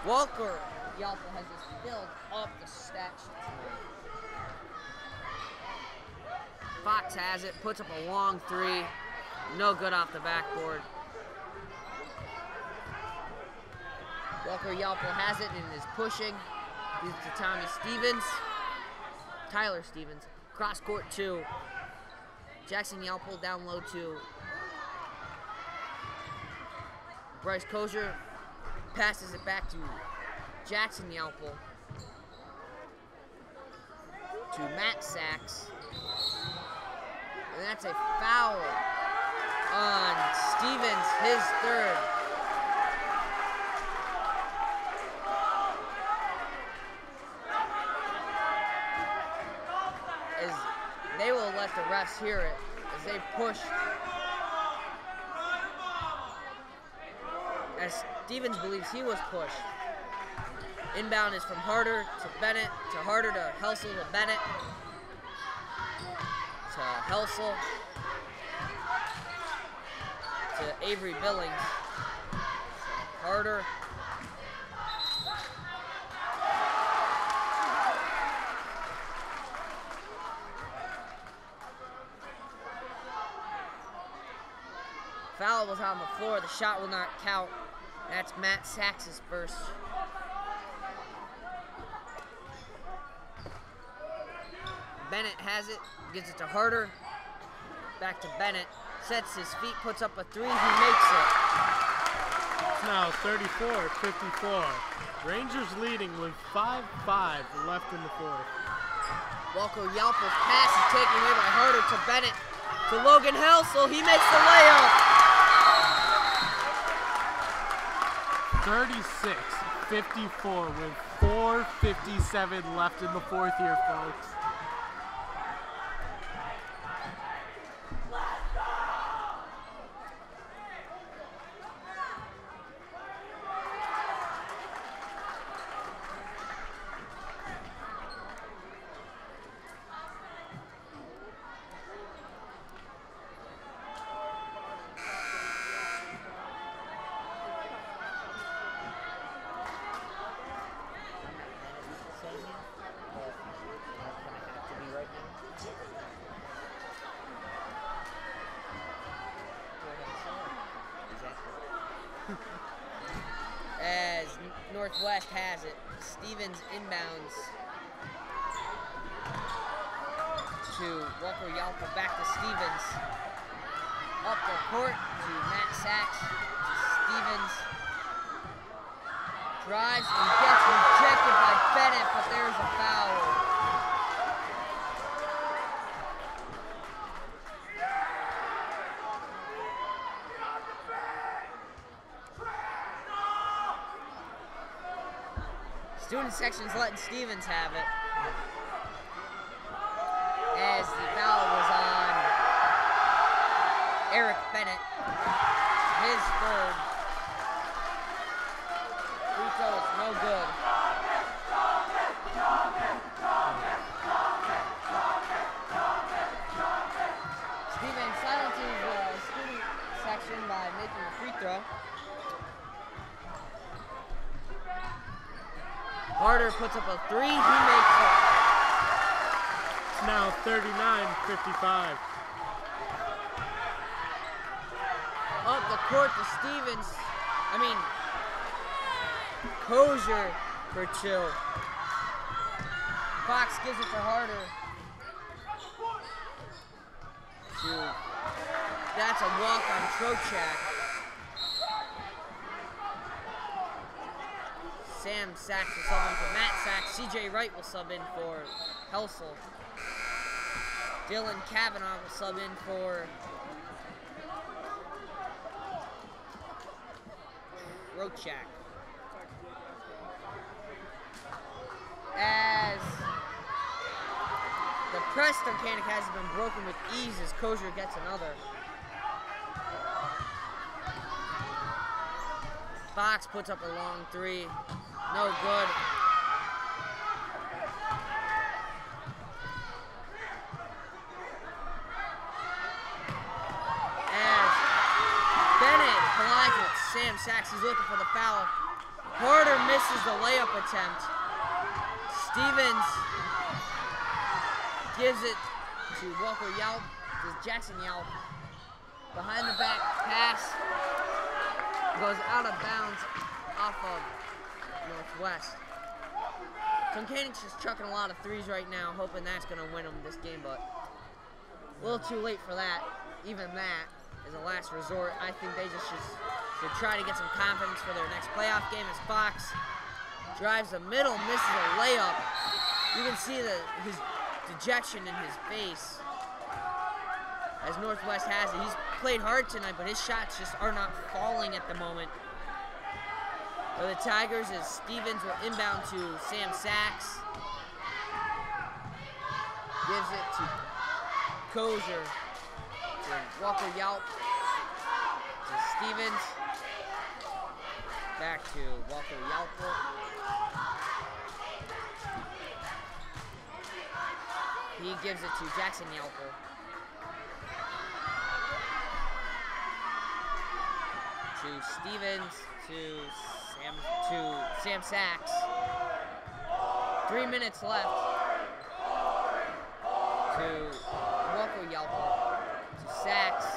Walker Yelple has just filled up the stat sheet tonight. Fox has it, puts up a long three. No good off the backboard. Walker Yelple has it and is pushing. Gives it to Tommy Stevens. Tyler Stevens. Cross court two. Jackson Yelple down low to Bryce Kozier. Passes it back to Jackson Yelple. To Matt Sachs. And that's a foul on Stevens, his third. As they will let the refs hear it as they push. As Stevens believes he was pushed. Inbound is from Harder to Bennett, to Harder to Helsel to Bennett, to Helsel, to Avery Billings, to Harder, foul was on the floor. The shot will not count. That's Matt Sachs's first. Bennett has it, gives it to Harder. Back to Bennett. Sets his feet, puts up a three. He makes it. It's now 34-54. Rangers leading with 5-5 left in the fourth. Walker Yalp's pass is taken away by Harder to Bennett. To Logan Helsel, he makes the layup. 36-54 with 4:57 left in the fourth here, folks. As Northwest has it, Stevens inbounds to Walker Yalpa, back to Stevens. Up the court to Matt Sachs, to Stevens. Drives and gets rejected by Bennett, but there's a foul. Student section's letting Stevens have it. As the foul was on Eric Bennett. His third. Free throw is no good. Stevens silences the student section by making a free throw. Harder puts up a three, he makes it. It's now 39-55. Up the court to Stevens. Kozier for Chill. Fox gives it to Harder. That's a walk on Trochak. Sam Sachs will sub in for Matt Sachs. CJ Wright will sub in for Helsel. Dylan Kavanaugh will sub in for Rochak. As the press mechanic has been broken with ease as Kozier gets another. Fox puts up a long three. No good. As Bennett collides with Sam Sachs, he's looking for the foul. Harder misses the layup attempt. Stevens gives it to Walker Yalp, to Jackson Yalp. Behind the back pass goes out of bounds off of Northwest. Tunkanix is chucking a lot of threes right now, hoping that's going to win them this game, but a little too late for that. Even that is a last resort. I think they just should try to get some confidence for their next playoff game as Fox drives the middle, misses a layup. You can see his dejection in his face as Northwest has it. He's played hard tonight, but his shots just are not falling at the moment. For the Tigers, as Stevens will inbound to Sam Sachs. Gives it to Kozier, to Walker Yalp, to Stevens, back to Walker Yalp. gives it to Jackson Yelper. To Stevens, to Sam Sachs. 3 minutes left. To Walker Yelper. To Sachs.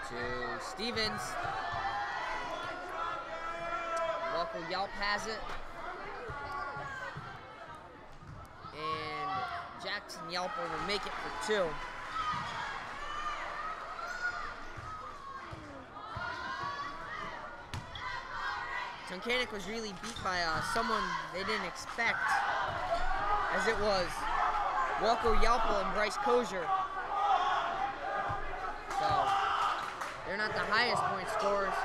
To Stevens. Walker Yelp has it. And Jackson Yelper will make it for 2. Tunkhannock was really beat by someone they didn't expect, as it was Walker Yelper and Bryce Kozier. So they're not the highest point scorers.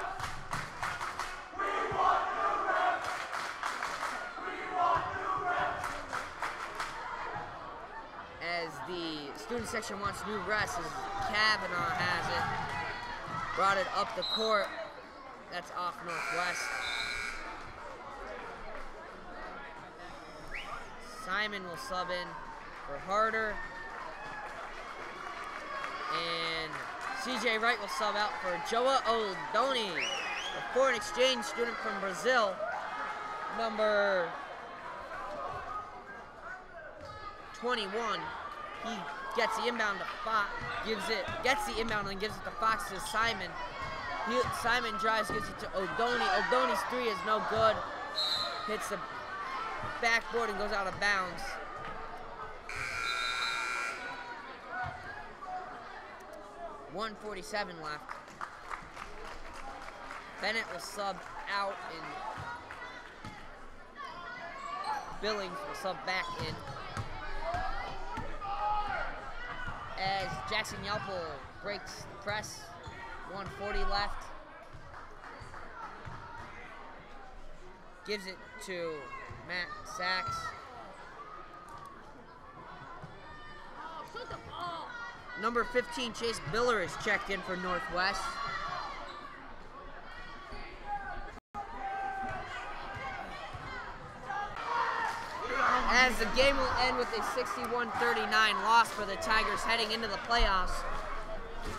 As the student section wants new rest, as Kavanaugh has it. Brought it up the court. That's off Northwest. Simon will sub in for Harder. And CJ Wright will sub out for Joa Oldoni, a foreign exchange student from Brazil, number 21. He gets the inbound to Fox, gets the inbound and gives it to Fox to Simon. Simon drives, gives it to Oldoni. Oldoni's 3 is no good. Hits the backboard and goes out of bounds. .147 left. Bennett will sub out and Billings will sub back in. As Jackson Yelper breaks the press. 140 left. Gives it to Matt Sachs. Number 15, Chase Biller, is checked in for Northwest. As the game will end with a 61-39 loss for the Tigers heading into the playoffs.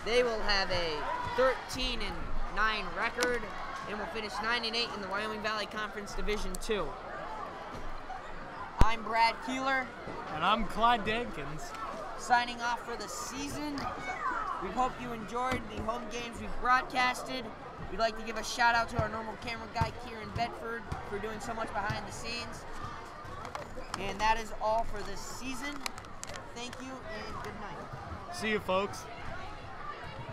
They will have a 13-9 record and will finish 9-8 in the Wyoming Valley Conference Division II. I'm Brad Keeler. And I'm Clyde Dankins. Signing off for the season. We hope you enjoyed the home games we've broadcasted. We'd like to give a shout out to our normal camera guy, Kieran Bedford, for doing so much behind the scenes. And that is all for this season. Thank you and good night. See you, folks.